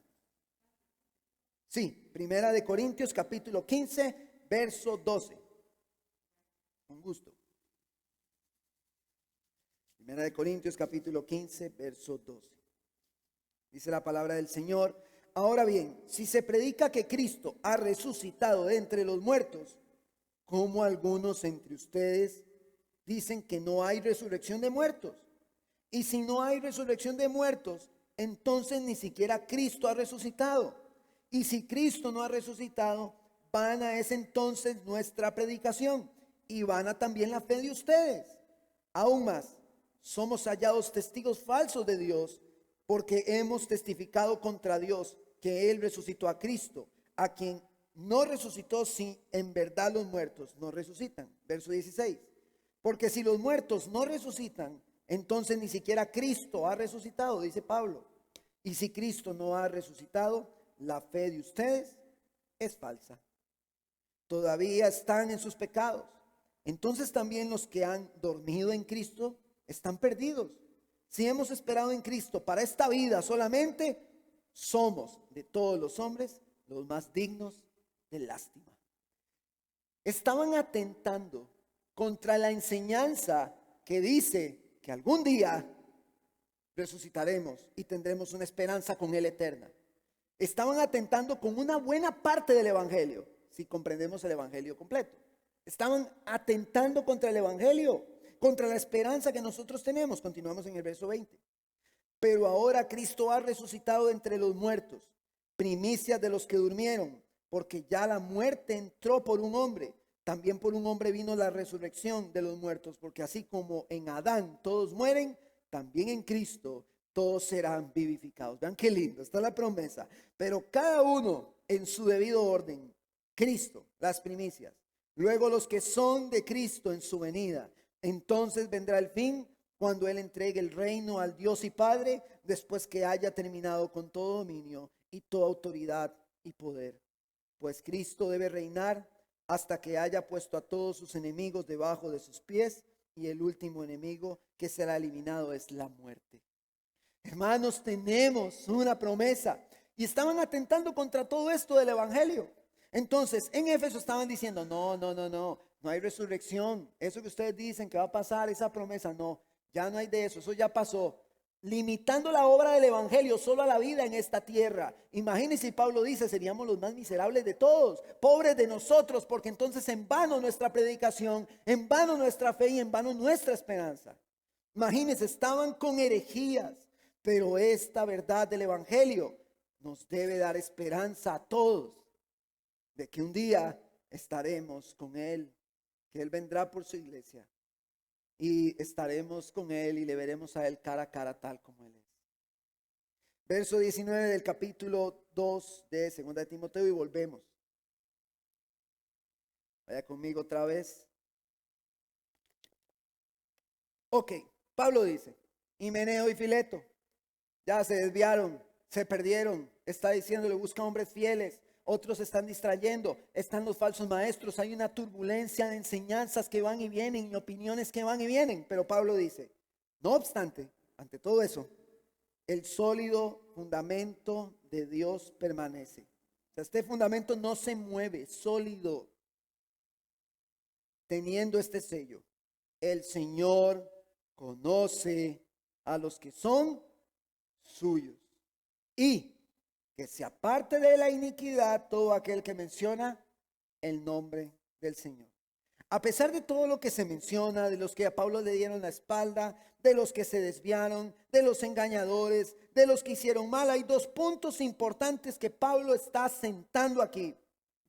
A: Sí, 1 Corintios capítulo 15, verso 12. Con gusto. 1 Corintios capítulo 15, verso 12. Dice la palabra del Señor. Ahora bien, si se predica que Cristo ha resucitado de entre los muertos, ¿cómo algunos entre ustedes dicen que no hay resurrección de muertos? Y si no hay resurrección de muertos, entonces ni siquiera Cristo ha resucitado. Y si Cristo no ha resucitado, vana es entonces nuestra predicación y vana también la fe de ustedes. Aún más, somos hallados testigos falsos de Dios porque hemos testificado contra Dios que Él resucitó a Cristo, a quien no resucitó si en verdad los muertos no resucitan. Verso 16. Porque si los muertos no resucitan, entonces ni siquiera Cristo ha resucitado, dice Pablo. Y si Cristo no ha resucitado, la fe de ustedes es falsa. Todavía están en sus pecados. Entonces también los que han dormido en Cristo están perdidos. Si hemos esperado en Cristo para esta vida solamente, somos de todos los hombres los más dignos de lástima. Estaban atentando contra la enseñanza que dice que algún día resucitaremos y tendremos una esperanza con Él eterna. Estaban atentando con una buena parte del Evangelio, si comprendemos el Evangelio completo. Estaban atentando contra el Evangelio, contra la esperanza que nosotros tenemos. Continuamos en el verso 20. Pero ahora Cristo ha resucitado de entre los muertos, primicias de los que durmieron, porque ya la muerte entró por un hombre. También por un hombre vino la resurrección de los muertos, porque así como en Adán todos mueren, también en Cristo todos serán vivificados. Vean qué lindo, está la promesa. Pero cada uno en su debido orden. Cristo, las primicias. Luego los que son de Cristo en su venida. Entonces vendrá el fin, cuando Él entregue el reino al Dios y Padre, después que haya terminado con todo dominio y toda autoridad y poder. Pues Cristo debe reinar hasta que haya puesto a todos sus enemigos debajo de sus pies, y el último enemigo que será eliminado es la muerte. Hermanos, tenemos una promesa y estaban atentando contra todo esto del Evangelio. Entonces, en Éfeso estaban diciendo, no hay resurrección. Eso que ustedes dicen que va a pasar, esa promesa, no, ya no hay de eso ya pasó. Limitando la obra del Evangelio solo a la vida en esta tierra. Imagínense si Pablo dice, seríamos los más miserables de todos, pobres de nosotros, porque entonces en vano nuestra predicación, en vano nuestra fe y en vano nuestra esperanza. Imagínense, estaban con herejías, pero esta verdad del Evangelio nos debe dar esperanza a todos de que un día estaremos con Él, que Él vendrá por su iglesia. Y estaremos con Él y le veremos a Él cara a cara tal como Él es. Verso 19 del capítulo 2 de 2 de Timoteo y volvemos. Vaya conmigo otra vez. Ok, Pablo dice, Himeneo y Fileto ya se desviaron, se perdieron. Está diciéndole, busca hombres fieles. Otros están distrayendo, están los falsos maestros, hay una turbulencia de enseñanzas que van y vienen y opiniones que van y vienen. Pero Pablo dice, no obstante, ante todo eso, el sólido fundamento de Dios permanece. O sea, este fundamento no se mueve, sólido, teniendo este sello. El Señor conoce a los que son suyos y que se aparte de la iniquidad todo aquel que menciona el nombre del Señor. A pesar de todo lo que se menciona, de los que a Pablo le dieron la espalda, de los que se desviaron, de los engañadores, de los que hicieron mal, hay dos puntos importantes que Pablo está sentando aquí.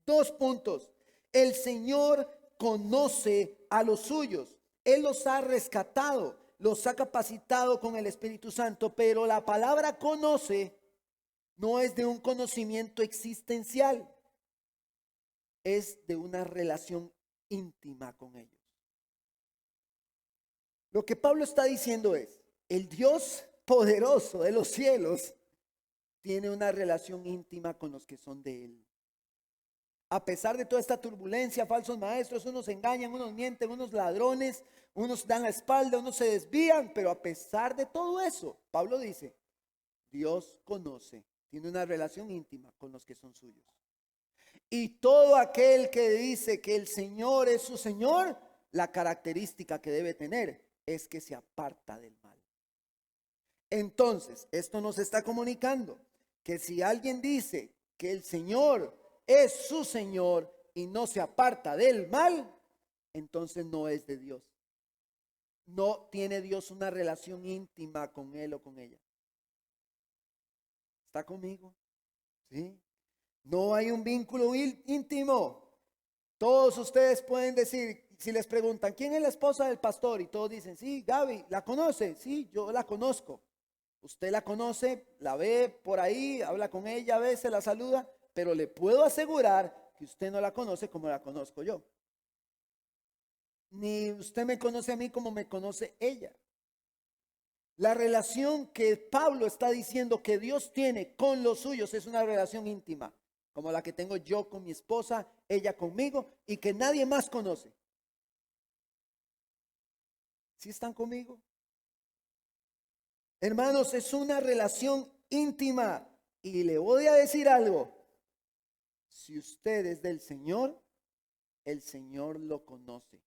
A: Dos puntos. El Señor conoce a los suyos. Él los ha rescatado, los ha capacitado con el Espíritu Santo, pero la palabra conoce no es de un conocimiento existencial, es de una relación íntima con ellos. Lo que Pablo está diciendo es, el Dios poderoso de los cielos tiene una relación íntima con los que son de Él. A pesar de toda esta turbulencia, falsos maestros, unos engañan, unos mienten, unos ladrones, unos dan la espalda, unos se desvían, pero a pesar de todo eso, Pablo dice, Dios conoce. Tiene una relación íntima con los que son suyos. Y todo aquel que dice que el Señor es su Señor, la característica que debe tener es que se aparta del mal. Entonces, esto nos está comunicando que si alguien dice que el Señor es su Señor y no se aparta del mal, entonces no es de Dios. No tiene Dios una relación íntima con él o con ella. ¿Está conmigo? ¿Sí? No hay un vínculo íntimo. Todos ustedes pueden decir, si les preguntan, ¿quién es la esposa del pastor? Y todos dicen, sí, Gaby, ¿la conoce? Sí, yo la conozco. Usted la conoce, la ve por ahí, habla con ella a veces, la saluda, pero le puedo asegurar que usted no la conoce como la conozco yo. Ni usted me conoce a mí como me conoce ella. La relación que Pablo está diciendo que Dios tiene con los suyos es una relación íntima, como la que tengo yo con mi esposa, ella conmigo, y que nadie más conoce. ¿Sí están conmigo? Hermanos, es una relación íntima. Y le voy a decir algo. Si usted es del Señor, el Señor lo conoce.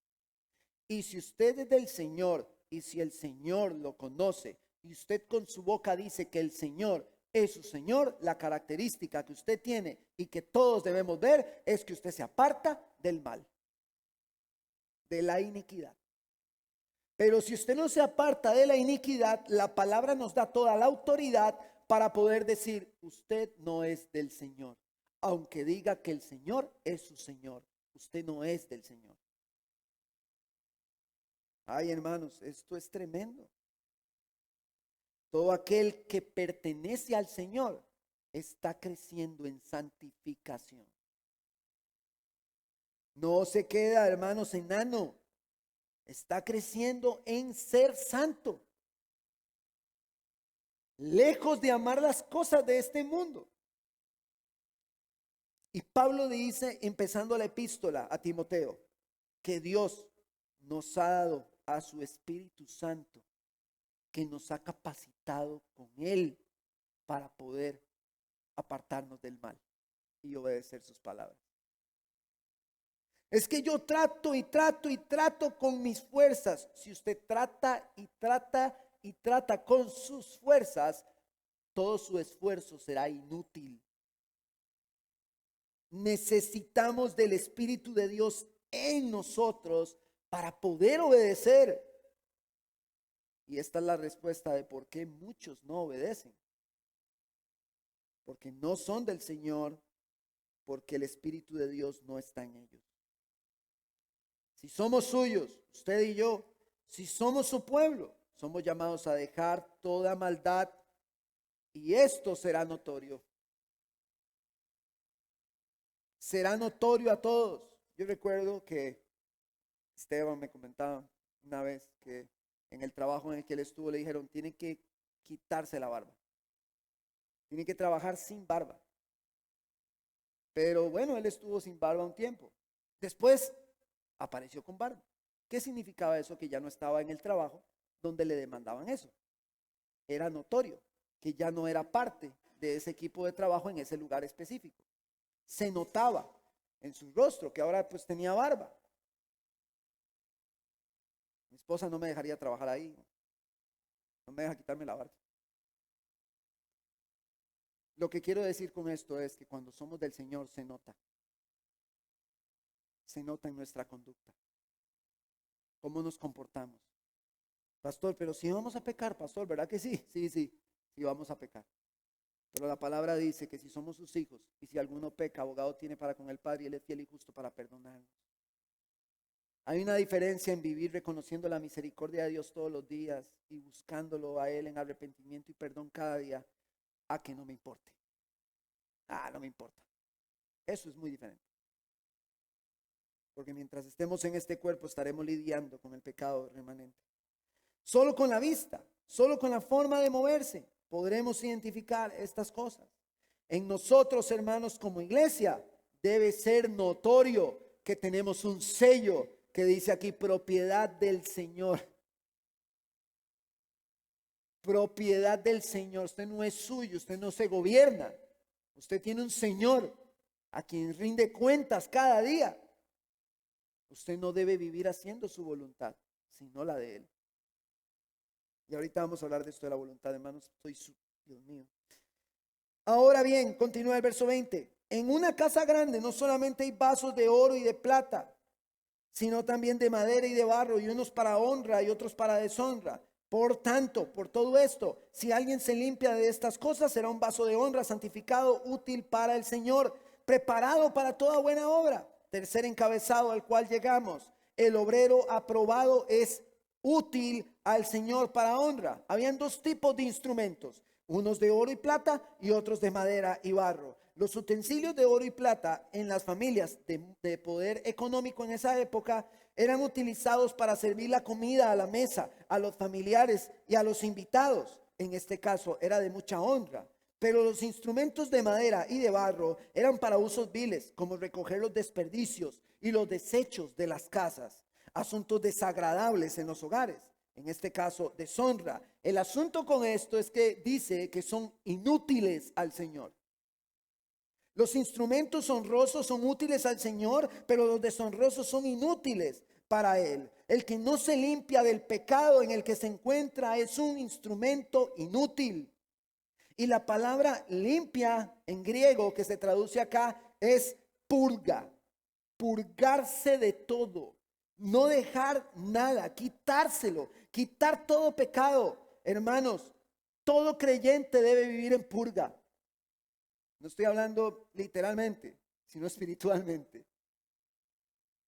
A: Y si usted es del Señor, y si el Señor lo conoce, y usted con su boca dice que el Señor es su Señor, la característica que usted tiene y que todos debemos ver es que usted se aparta del mal, de la iniquidad. Pero si usted no se aparta de la iniquidad, la palabra nos da toda la autoridad para poder decir, usted no es del Señor. Aunque diga que el Señor es su Señor, usted no es del Señor. Ay, hermanos, esto es tremendo. Todo aquel que pertenece al Señor está creciendo en santificación. No se queda, hermanos, enano. Está creciendo en ser santo. Lejos de amar las cosas de este mundo. Y Pablo dice, empezando la epístola a Timoteo, que Dios nos ha dado a su Espíritu Santo, que nos ha capacitado con Él para poder apartarnos del mal y obedecer sus palabras. Es que yo trato y trato y trato con mis fuerzas. Si usted trata y trata y trata con sus fuerzas, todo su esfuerzo será inútil. Necesitamos del Espíritu de Dios en nosotros para poder obedecer. Y esta es la respuesta de por qué muchos no obedecen. Porque no son del Señor, porque el Espíritu de Dios no está en ellos. Si somos suyos, usted y yo, si somos su pueblo, somos llamados a dejar toda maldad y esto será notorio. Será notorio a todos. Yo recuerdo que Esteban me comentaba una vez que en el trabajo en el que él estuvo le dijeron, tiene que quitarse la barba. Tiene que trabajar sin barba. Pero bueno, él estuvo sin barba un tiempo. Después apareció con barba. ¿Qué significaba eso? Que ya no estaba en el trabajo donde le demandaban eso. Era notorio que ya no era parte de ese equipo de trabajo en ese lugar específico. Se notaba en su rostro que ahora pues tenía barba. Mi esposa no me dejaría trabajar ahí. No me deja quitarme la barba. Lo que quiero decir con esto es que cuando somos del Señor se nota. Se nota en nuestra conducta. Cómo nos comportamos. Pastor, pero si vamos a pecar, pastor, ¿verdad que sí? Sí vamos a pecar. Pero la palabra dice que si somos sus hijos y si alguno peca, abogado tiene para con el Padre y Él es fiel y justo para perdonarnos. Hay una diferencia en vivir reconociendo la misericordia de Dios todos los días y buscándolo a Él en arrepentimiento y perdón cada día, a que no me importe. No me importa. Eso es muy diferente. Porque mientras estemos en este cuerpo estaremos lidiando con el pecado remanente. Solo con la vista, solo con la forma de moverse, podremos identificar estas cosas. En nosotros, hermanos, como iglesia, debe ser notorio que tenemos un sello que dice aquí, propiedad del Señor. Propiedad del Señor. Usted no es suyo, usted no se gobierna. Usted tiene un Señor a quien rinde cuentas cada día. Usted no debe vivir haciendo su voluntad, sino la de Él. Y ahorita vamos a hablar de esto de la voluntad, hermanos. Dios mío. Ahora bien, continúa el verso 20. En una casa grande no solamente hay vasos de oro y de plata, sino también de madera y de barro, y unos para honra y otros para deshonra. Por tanto, por todo esto, si alguien se limpia de estas cosas, será un vaso de honra, santificado, útil para el Señor, preparado para toda buena obra. Tercer encabezado al cual llegamos. El obrero aprobado es útil al Señor para honra. Habían dos tipos de instrumentos, unos de oro y plata y otros de madera y barro. Los utensilios de oro y plata en las familias de poder económico en esa época eran utilizados para servir la comida a la mesa, a los familiares y a los invitados. En este caso era de mucha honra. Pero los instrumentos de madera y de barro eran para usos viles, como recoger los desperdicios y los desechos de las casas, asuntos desagradables en los hogares, en este caso deshonra. El asunto con esto es que dice que son inútiles al Señor. Los instrumentos honrosos son útiles al Señor, pero los deshonrosos son inútiles para Él. El que no se limpia del pecado en el que se encuentra es un instrumento inútil. Y la palabra limpia en griego que se traduce acá es purga. Purgarse de todo. No dejar nada, quitárselo, quitar todo pecado. Hermanos, todo creyente debe vivir en purga. No estoy hablando literalmente, sino espiritualmente.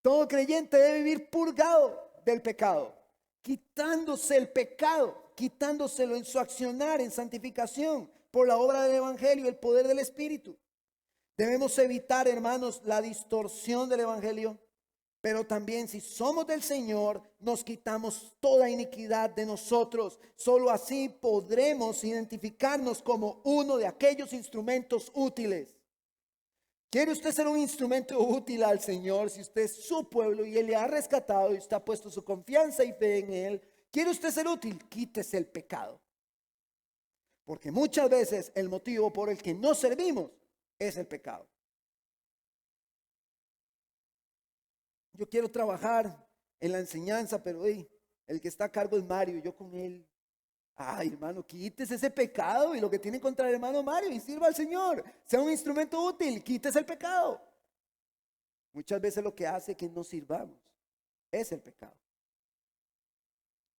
A: Todo creyente debe vivir purgado del pecado, quitándose el pecado, quitándoselo en su accionar, en santificación, por la obra del Evangelio, el poder del Espíritu. Debemos evitar, hermanos, la distorsión del Evangelio, pero también si somos del Señor, nos quitamos toda iniquidad de nosotros. Solo así podremos identificarnos como uno de aquellos instrumentos útiles. ¿Quiere usted ser un instrumento útil al Señor? Si usted es su pueblo y Él le ha rescatado y usted ha puesto su confianza y fe en Él, ¿quiere usted ser útil? Quítese el pecado. Porque muchas veces el motivo por el que no servimos es el pecado. Yo quiero trabajar en la enseñanza, pero el que está a cargo es Mario, yo con él. Ay, hermano, quítese ese pecado y lo que tiene contra el hermano Mario y sirva al Señor. Sea un instrumento útil, quítese el pecado. Muchas veces lo que hace que no sirvamos es el pecado.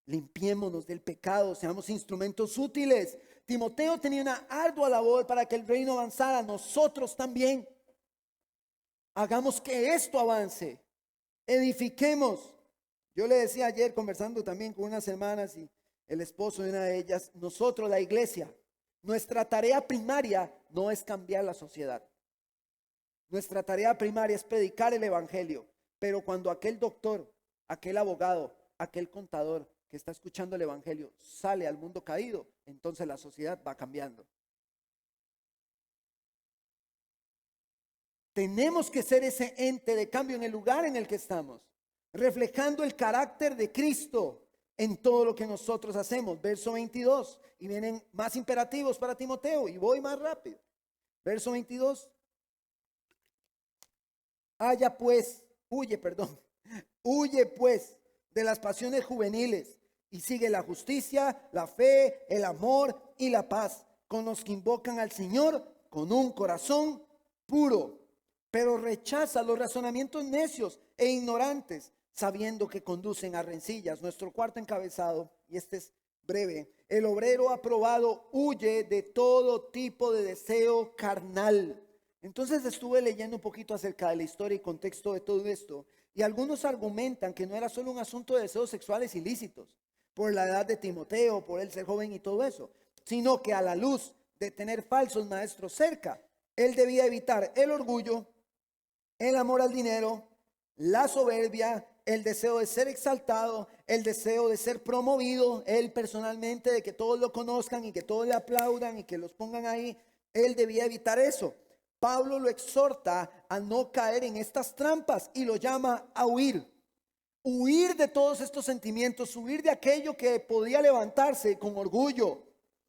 A: Limpiémonos del pecado, seamos instrumentos útiles. Timoteo tenía una ardua labor para que el reino avanzara. Nosotros también. Hagamos que esto avance. Edifiquemos. Yo le decía ayer conversando también con unas hermanas y el esposo de una de ellas, nosotros la iglesia, nuestra tarea primaria no es cambiar la sociedad. Nuestra tarea primaria es predicar el evangelio. Pero cuando aquel doctor, aquel abogado, aquel contador que está escuchando el evangelio sale al mundo caído, entonces la sociedad va cambiando. Tenemos que ser ese ente de cambio en el lugar en el que estamos, reflejando el carácter de Cristo en todo lo que nosotros hacemos. Verso 22, y vienen más imperativos para Timoteo, y voy más rápido. Verso 22. Huye pues de las pasiones juveniles y sigue la justicia, la fe, el amor y la paz con los que invocan al Señor con un corazón puro. Pero rechaza los razonamientos necios e ignorantes, sabiendo que conducen a rencillas. Nuestro cuarto encabezado, y este es breve: el obrero aprobado huye de todo tipo de deseo carnal. Entonces estuve leyendo un poquito acerca de la historia y contexto de todo esto, y algunos argumentan que no era solo un asunto de deseos sexuales ilícitos, por la edad de Timoteo, por él ser joven y todo eso, sino que a la luz de tener falsos maestros cerca, él debía evitar el orgullo, el amor al dinero, la soberbia, el deseo de ser exaltado, el deseo de ser promovido, él personalmente, de que todos lo conozcan y que todos le aplaudan y que los pongan ahí. Él debía evitar eso. Pablo lo exhorta a no caer en estas trampas y lo llama a huir. Huir de todos estos sentimientos, huir de aquello que podía levantarse con orgullo,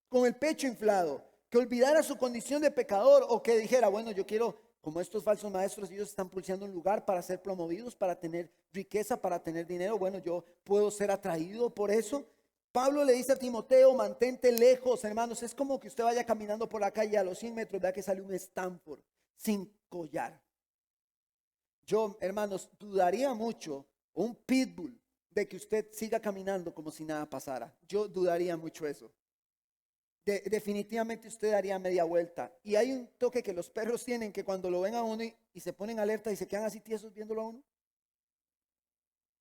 A: con el pecho inflado, que olvidara su condición de pecador o que dijera, bueno, yo quiero, como estos falsos maestros, ellos están pulseando un lugar para ser promovidos, para tener riqueza, para tener dinero. Bueno, yo puedo ser atraído por eso. Pablo le dice a Timoteo, mantente lejos, hermanos. Es como que usted vaya caminando por la calle a los 100 metros, vea que sale un Stanford sin collar. Yo, hermanos, dudaría mucho, un pitbull, de que usted siga caminando como si nada pasara. Yo dudaría mucho eso. Definitivamente usted daría media vuelta. Y hay un toque que los perros tienen, que cuando lo ven a uno y se ponen alerta y se quedan así tiesos viéndolo a uno.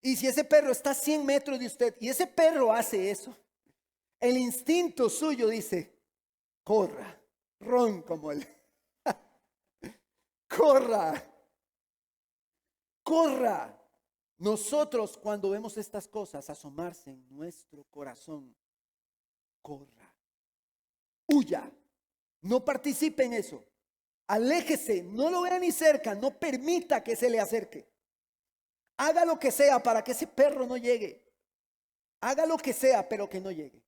A: Y si ese perro está a 100 metros de usted y ese perro hace eso, el instinto suyo dice, corra, ron como él. corra, corra. Nosotros cuando vemos estas cosas asomarse en nuestro corazón, corra, huya, no participe en eso, aléjese, no lo vea ni cerca, no permita que se le acerque. Haga lo que sea para que ese perro no llegue. Haga lo que sea, pero que no llegue.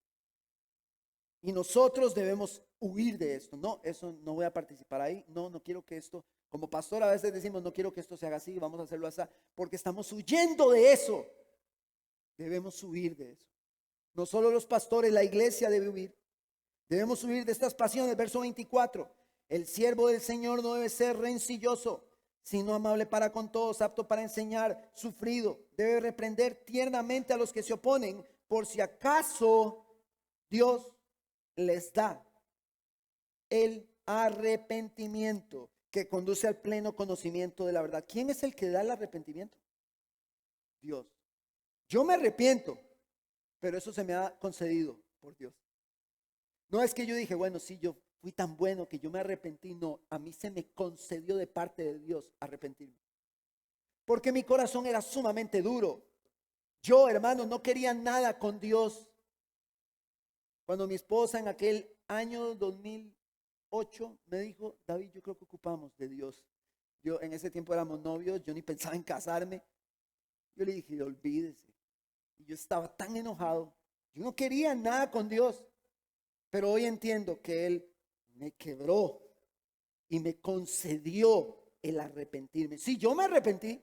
A: Y nosotros debemos huir de esto. No, eso no voy a participar ahí. No, no quiero que esto, como pastor a veces decimos, no quiero que esto se haga así, vamos a hacerlo así, porque estamos huyendo de eso. Debemos huir de eso. No solo los pastores, la iglesia debe huir. Debemos huir de estas pasiones. Verso 24. El siervo del Señor no debe ser rencilloso, sino amable para con todos, apto para enseñar, sufrido. Debe reprender tiernamente a los que se oponen, por si acaso Dios les da el arrepentimiento que conduce al pleno conocimiento de la verdad. ¿Quién es el que da el arrepentimiento? Dios. Yo me arrepiento, pero eso se me ha concedido por Dios. No es que yo dije, bueno, sí, yo fui tan bueno que yo me arrepentí. No, a mí se me concedió de parte de Dios arrepentirme. Porque mi corazón era sumamente duro. Yo, hermano, no quería nada con Dios. Cuando mi esposa en aquel año 2008 me dijo, David, yo creo que ocupamos de Dios. Yo en ese tiempo éramos novios, yo ni pensaba en casarme. Yo le dije, olvídese. Y yo estaba tan enojado. Yo no quería nada con Dios. Pero hoy entiendo que Él me quebró y me concedió el arrepentirme. Sí, yo me arrepentí.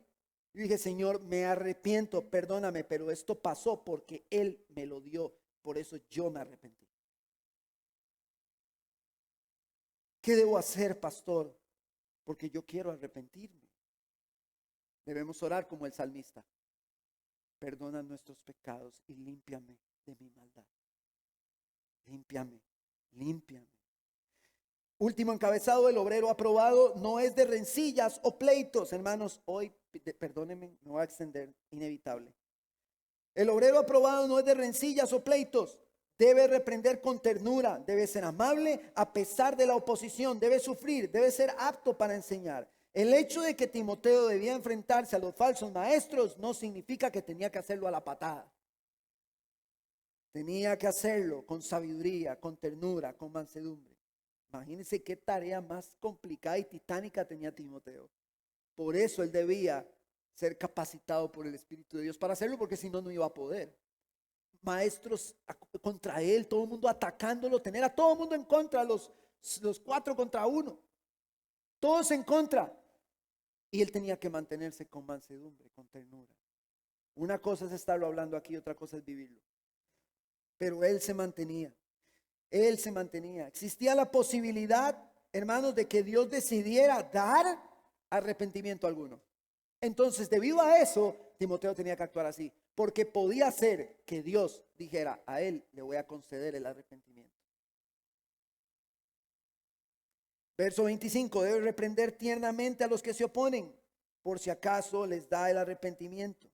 A: Yo dije, Señor, me arrepiento, perdóname, pero esto pasó porque Él me lo dio. Por eso yo me arrepentí. ¿Qué debo hacer, pastor? Porque yo quiero arrepentirme. Debemos orar como el salmista. Perdona nuestros pecados y límpiame de mi maldad. Límpiame, límpiame. Último encabezado, el obrero aprobado no es de rencillas o pleitos. Hermanos, hoy, perdónenme, me voy a extender, inevitable. El obrero aprobado no es de rencillas o pleitos. Debe reprender con ternura, debe ser amable a pesar de la oposición, debe sufrir, debe ser apto para enseñar. El hecho de que Timoteo debía enfrentarse a los falsos maestros no significa que tenía que hacerlo a la patada. Tenía que hacerlo con sabiduría, con ternura, con mansedumbre. Imagínense qué tarea más complicada y titánica tenía Timoteo. Por eso él debía ser capacitado por el Espíritu de Dios para hacerlo, porque si no, no iba a poder. Maestros contra él, todo el mundo atacándolo, tener a todo el mundo en contra, los 4 contra 1, todos en contra. Y él tenía que mantenerse con mansedumbre, con ternura. Una cosa es estarlo hablando aquí, otra cosa es vivirlo. Pero él se mantenía. Él se mantenía. Existía la posibilidad, hermanos, de que Dios decidiera dar arrepentimiento alguno. Entonces, debido a eso, Timoteo tenía que actuar así, porque podía ser que Dios dijera, a él le voy a conceder el arrepentimiento. Verso 25, debe reprender tiernamente a los que se oponen, por si acaso les da el arrepentimiento.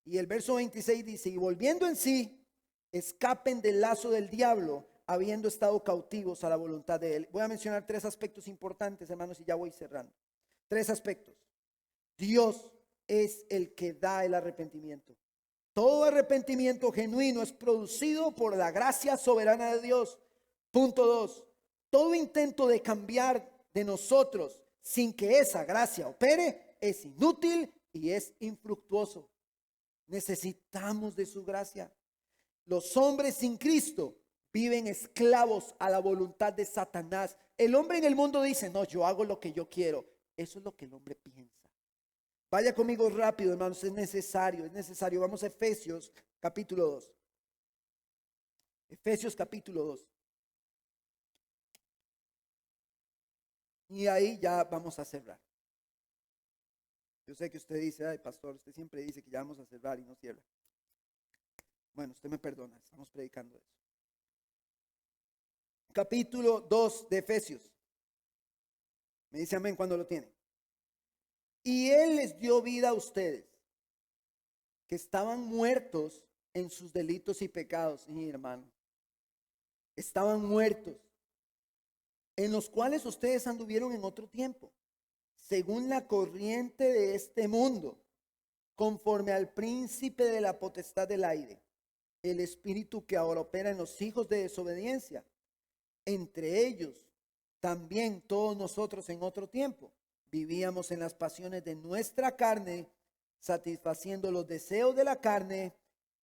A: Y el verso 26 dice, y volviendo en sí, escapen del lazo del diablo, habiendo estado cautivos a la voluntad de él. Voy a mencionar 3 aspectos importantes, hermanos, y ya voy cerrando. 3 aspectos. Dios es el que da el arrepentimiento. Todo arrepentimiento genuino es producido por la gracia soberana de Dios. Punto 2. Todo intento de cambiar de nosotros sin que esa gracia opere es inútil y es infructuoso. Necesitamos de su gracia. Los hombres sin Cristo viven esclavos a la voluntad de Satanás. El hombre en el mundo dice, no, yo hago lo que yo quiero. Eso es lo que el hombre piensa. Vaya conmigo rápido, hermanos, es necesario, es necesario. Vamos a Efesios capítulo 2. Efesios capítulo 2. Y ahí ya vamos a cerrar. Yo sé que usted dice, ay, pastor, usted siempre dice que ya vamos a cerrar y no cierra. Bueno, usted me perdona, estamos predicando eso. Capítulo 2 de Efesios. Me dice amén cuando lo tiene. Y Él les dio vida a ustedes, que estaban muertos en sus delitos y pecados. Sí, hermano. Estaban muertos, en los cuales ustedes anduvieron en otro tiempo, según la corriente de este mundo, conforme al príncipe de la potestad del aire, el espíritu que ahora opera en los hijos de desobediencia. Entre ellos también todos nosotros en otro tiempo vivíamos en las pasiones de nuestra carne, satisfaciendo los deseos de la carne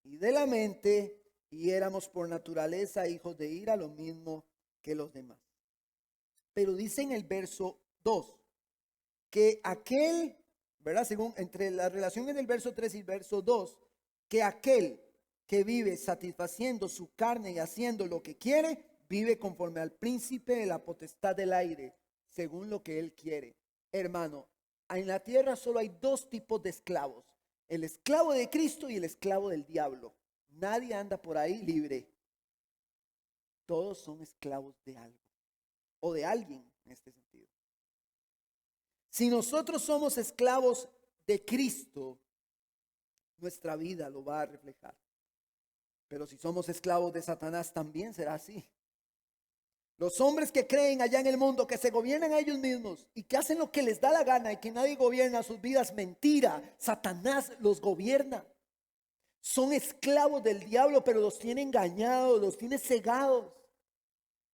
A: y de la mente, y éramos por naturaleza hijos de ira, lo mismo que los demás. Pero dice en el verso 2 que aquel, ¿verdad? Según entre la relación en el verso 3 y el verso 2, que aquel que vive satisfaciendo su carne y haciendo lo que quiere, vive conforme al príncipe de la potestad del aire, según lo que él quiere. Hermano, en la tierra solo hay dos tipos de esclavos: el esclavo de Cristo y el esclavo del diablo. Nadie anda por ahí libre. Todos son esclavos de algo o de alguien en este sentido. Si nosotros somos esclavos de Cristo, nuestra vida lo va a reflejar. Pero si somos esclavos de Satanás, también será así. Los hombres que creen allá en el mundo, que se gobiernan a ellos mismos y que hacen lo que les da la gana y que nadie gobierna sus vidas, mentira. Satanás los gobierna. Son esclavos del diablo, pero los tiene engañados, los tiene cegados.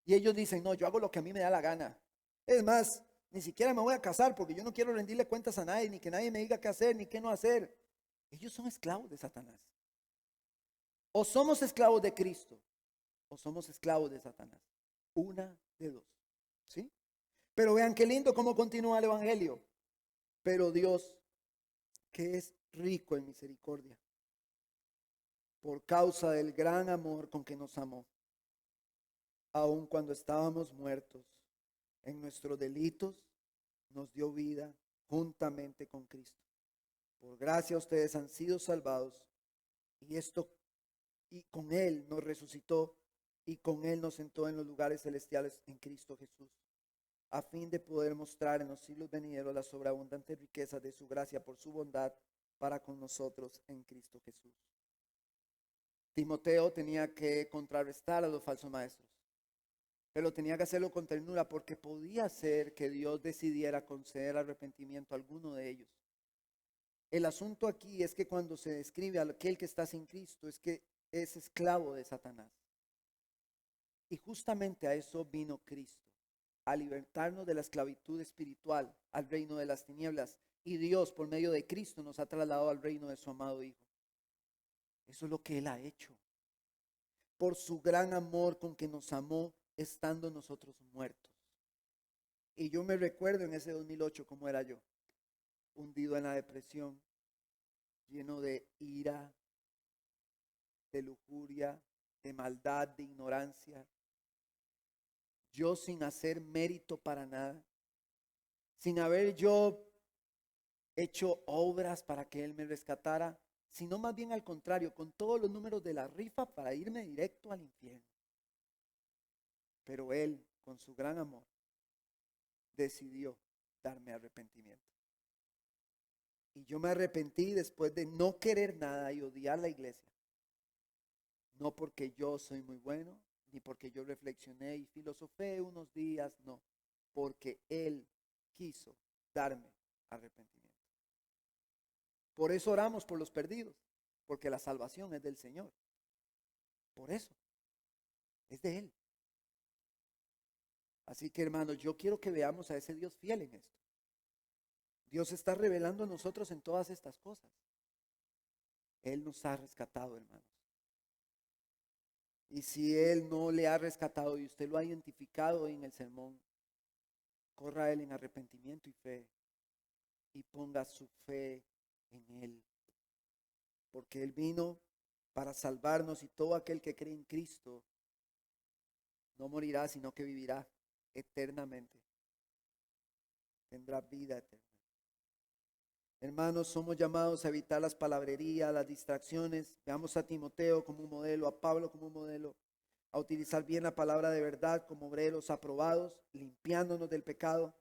A: Y ellos dicen, no, yo hago lo que a mí me da la gana. Es más, ni siquiera me voy a casar porque yo no quiero rendirle cuentas a nadie, ni que nadie me diga qué hacer, ni qué no hacer. Ellos son esclavos de Satanás. O somos esclavos de Cristo, o somos esclavos de Satanás. Una de dos. ¿Sí? Pero vean qué lindo cómo continúa el evangelio. Pero Dios, que es rico en misericordia, por causa del gran amor con que nos amó, aun cuando estábamos muertos en nuestros delitos, nos dio vida juntamente con Cristo. Por gracia ustedes han sido salvados, y con Él nos resucitó y con Él nos sentó en los lugares celestiales en Cristo Jesús, a fin de poder mostrar en los siglos venideros las sobreabundantes riquezas de su gracia por su bondad para con nosotros en Cristo Jesús. Timoteo tenía que contrarrestar a los falsos maestros, pero tenía que hacerlo con ternura, porque podía ser que Dios decidiera conceder arrepentimiento a alguno de ellos. El asunto aquí es que cuando se describe a aquel que está sin Cristo, es que es esclavo de Satanás. Y justamente a eso vino Cristo, a libertarnos de la esclavitud espiritual al reino de las tinieblas. Y Dios, por medio de Cristo, nos ha trasladado al reino de su amado Hijo. Eso es lo que Él ha hecho. Por su gran amor con que nos amó, estando nosotros muertos. Y yo me recuerdo en ese 2008 cómo era yo, hundido en la depresión, lleno de ira, de lujuria, de maldad, de ignorancia. Yo sin hacer mérito para nada, sin haber yo hecho obras para que Él me rescatara, sino más bien al contrario, con todos los números de la rifa para irme directo al infierno. Pero Él, con su gran amor, decidió darme arrepentimiento. Y yo me arrepentí después de no querer nada y odiar la iglesia. No porque yo soy muy bueno, ni porque yo reflexioné y filosofé unos días, no. Porque Él quiso darme arrepentimiento. Por eso oramos por los perdidos, porque la salvación es del Señor. Por eso, es de Él. Así que hermanos, yo quiero que veamos a ese Dios fiel en esto. Dios está revelando a nosotros en todas estas cosas. Él nos ha rescatado, hermanos. Y si Él no le ha rescatado y usted lo ha identificado en el sermón, corra a Él en arrepentimiento y fe y ponga su fe en Él. Porque Él vino para salvarnos, y todo aquel que cree en Cristo no morirá, sino que vivirá eternamente. Tendrá vida eterna. Hermanos, somos llamados a evitar las palabrerías, las distracciones. Veamos a Timoteo como un modelo, a Pablo como un modelo, a utilizar bien la palabra de verdad como obreros aprobados, limpiándonos del pecado.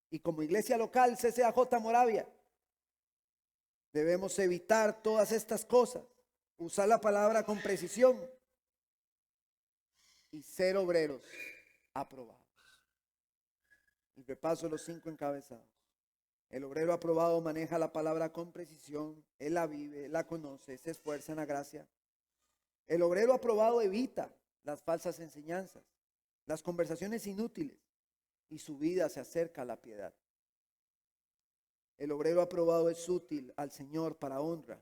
A: Y como iglesia local, CCAJ Moravia, debemos evitar todas estas cosas, usar la palabra con precisión y ser obreros aprobados. Y repaso los 5 encabezados. El obrero aprobado maneja la palabra con precisión, él la vive, la conoce, se esfuerza en la gracia. El obrero aprobado evita las falsas enseñanzas, las conversaciones inútiles y su vida se acerca a la piedad. El obrero aprobado es útil al Señor para honra.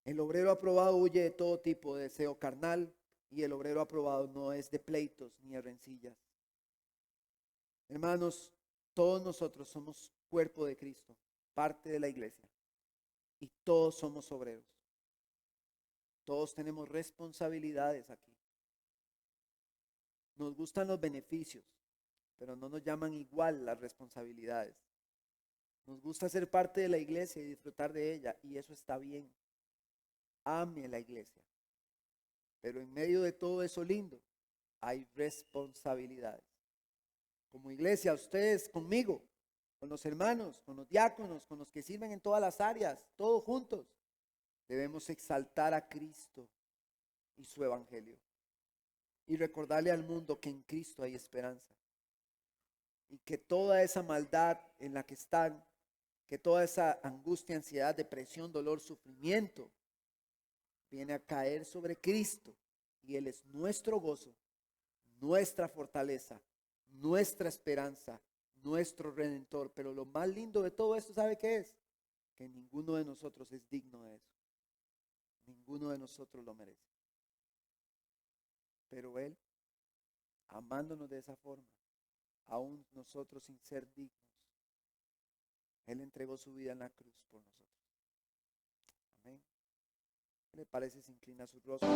A: El obrero aprobado huye de todo tipo de deseo carnal y el obrero aprobado no es de pleitos ni de rencillas. Hermanos, todos nosotros somos cuerpo de Cristo, parte de la iglesia, y todos somos obreros. Todos tenemos responsabilidades aquí. Nos gustan los beneficios, pero no nos llaman igual las responsabilidades. Nos gusta ser parte de la iglesia y disfrutar de ella, y eso está bien. Ame la iglesia. Pero en medio de todo eso lindo, hay responsabilidades. Como iglesia, ustedes conmigo, con los hermanos, con los diáconos, con los que sirven en todas las áreas, todos juntos, debemos exaltar a Cristo y su evangelio. Y recordarle al mundo que en Cristo hay esperanza. Y que toda esa maldad en la que están, que toda esa angustia, ansiedad, depresión, dolor, sufrimiento, viene a caer sobre Cristo. Y Él es nuestro gozo, nuestra fortaleza, nuestra esperanza, nuestro redentor. Pero lo más lindo de todo esto, ¿sabe qué es? Que ninguno de nosotros es digno de eso. Ninguno de nosotros lo merece. Pero Él, amándonos de esa forma, aún nosotros sin ser dignos, Él entregó su vida en la cruz por nosotros. Amén. ¿Qué le parece si inclina su rostro?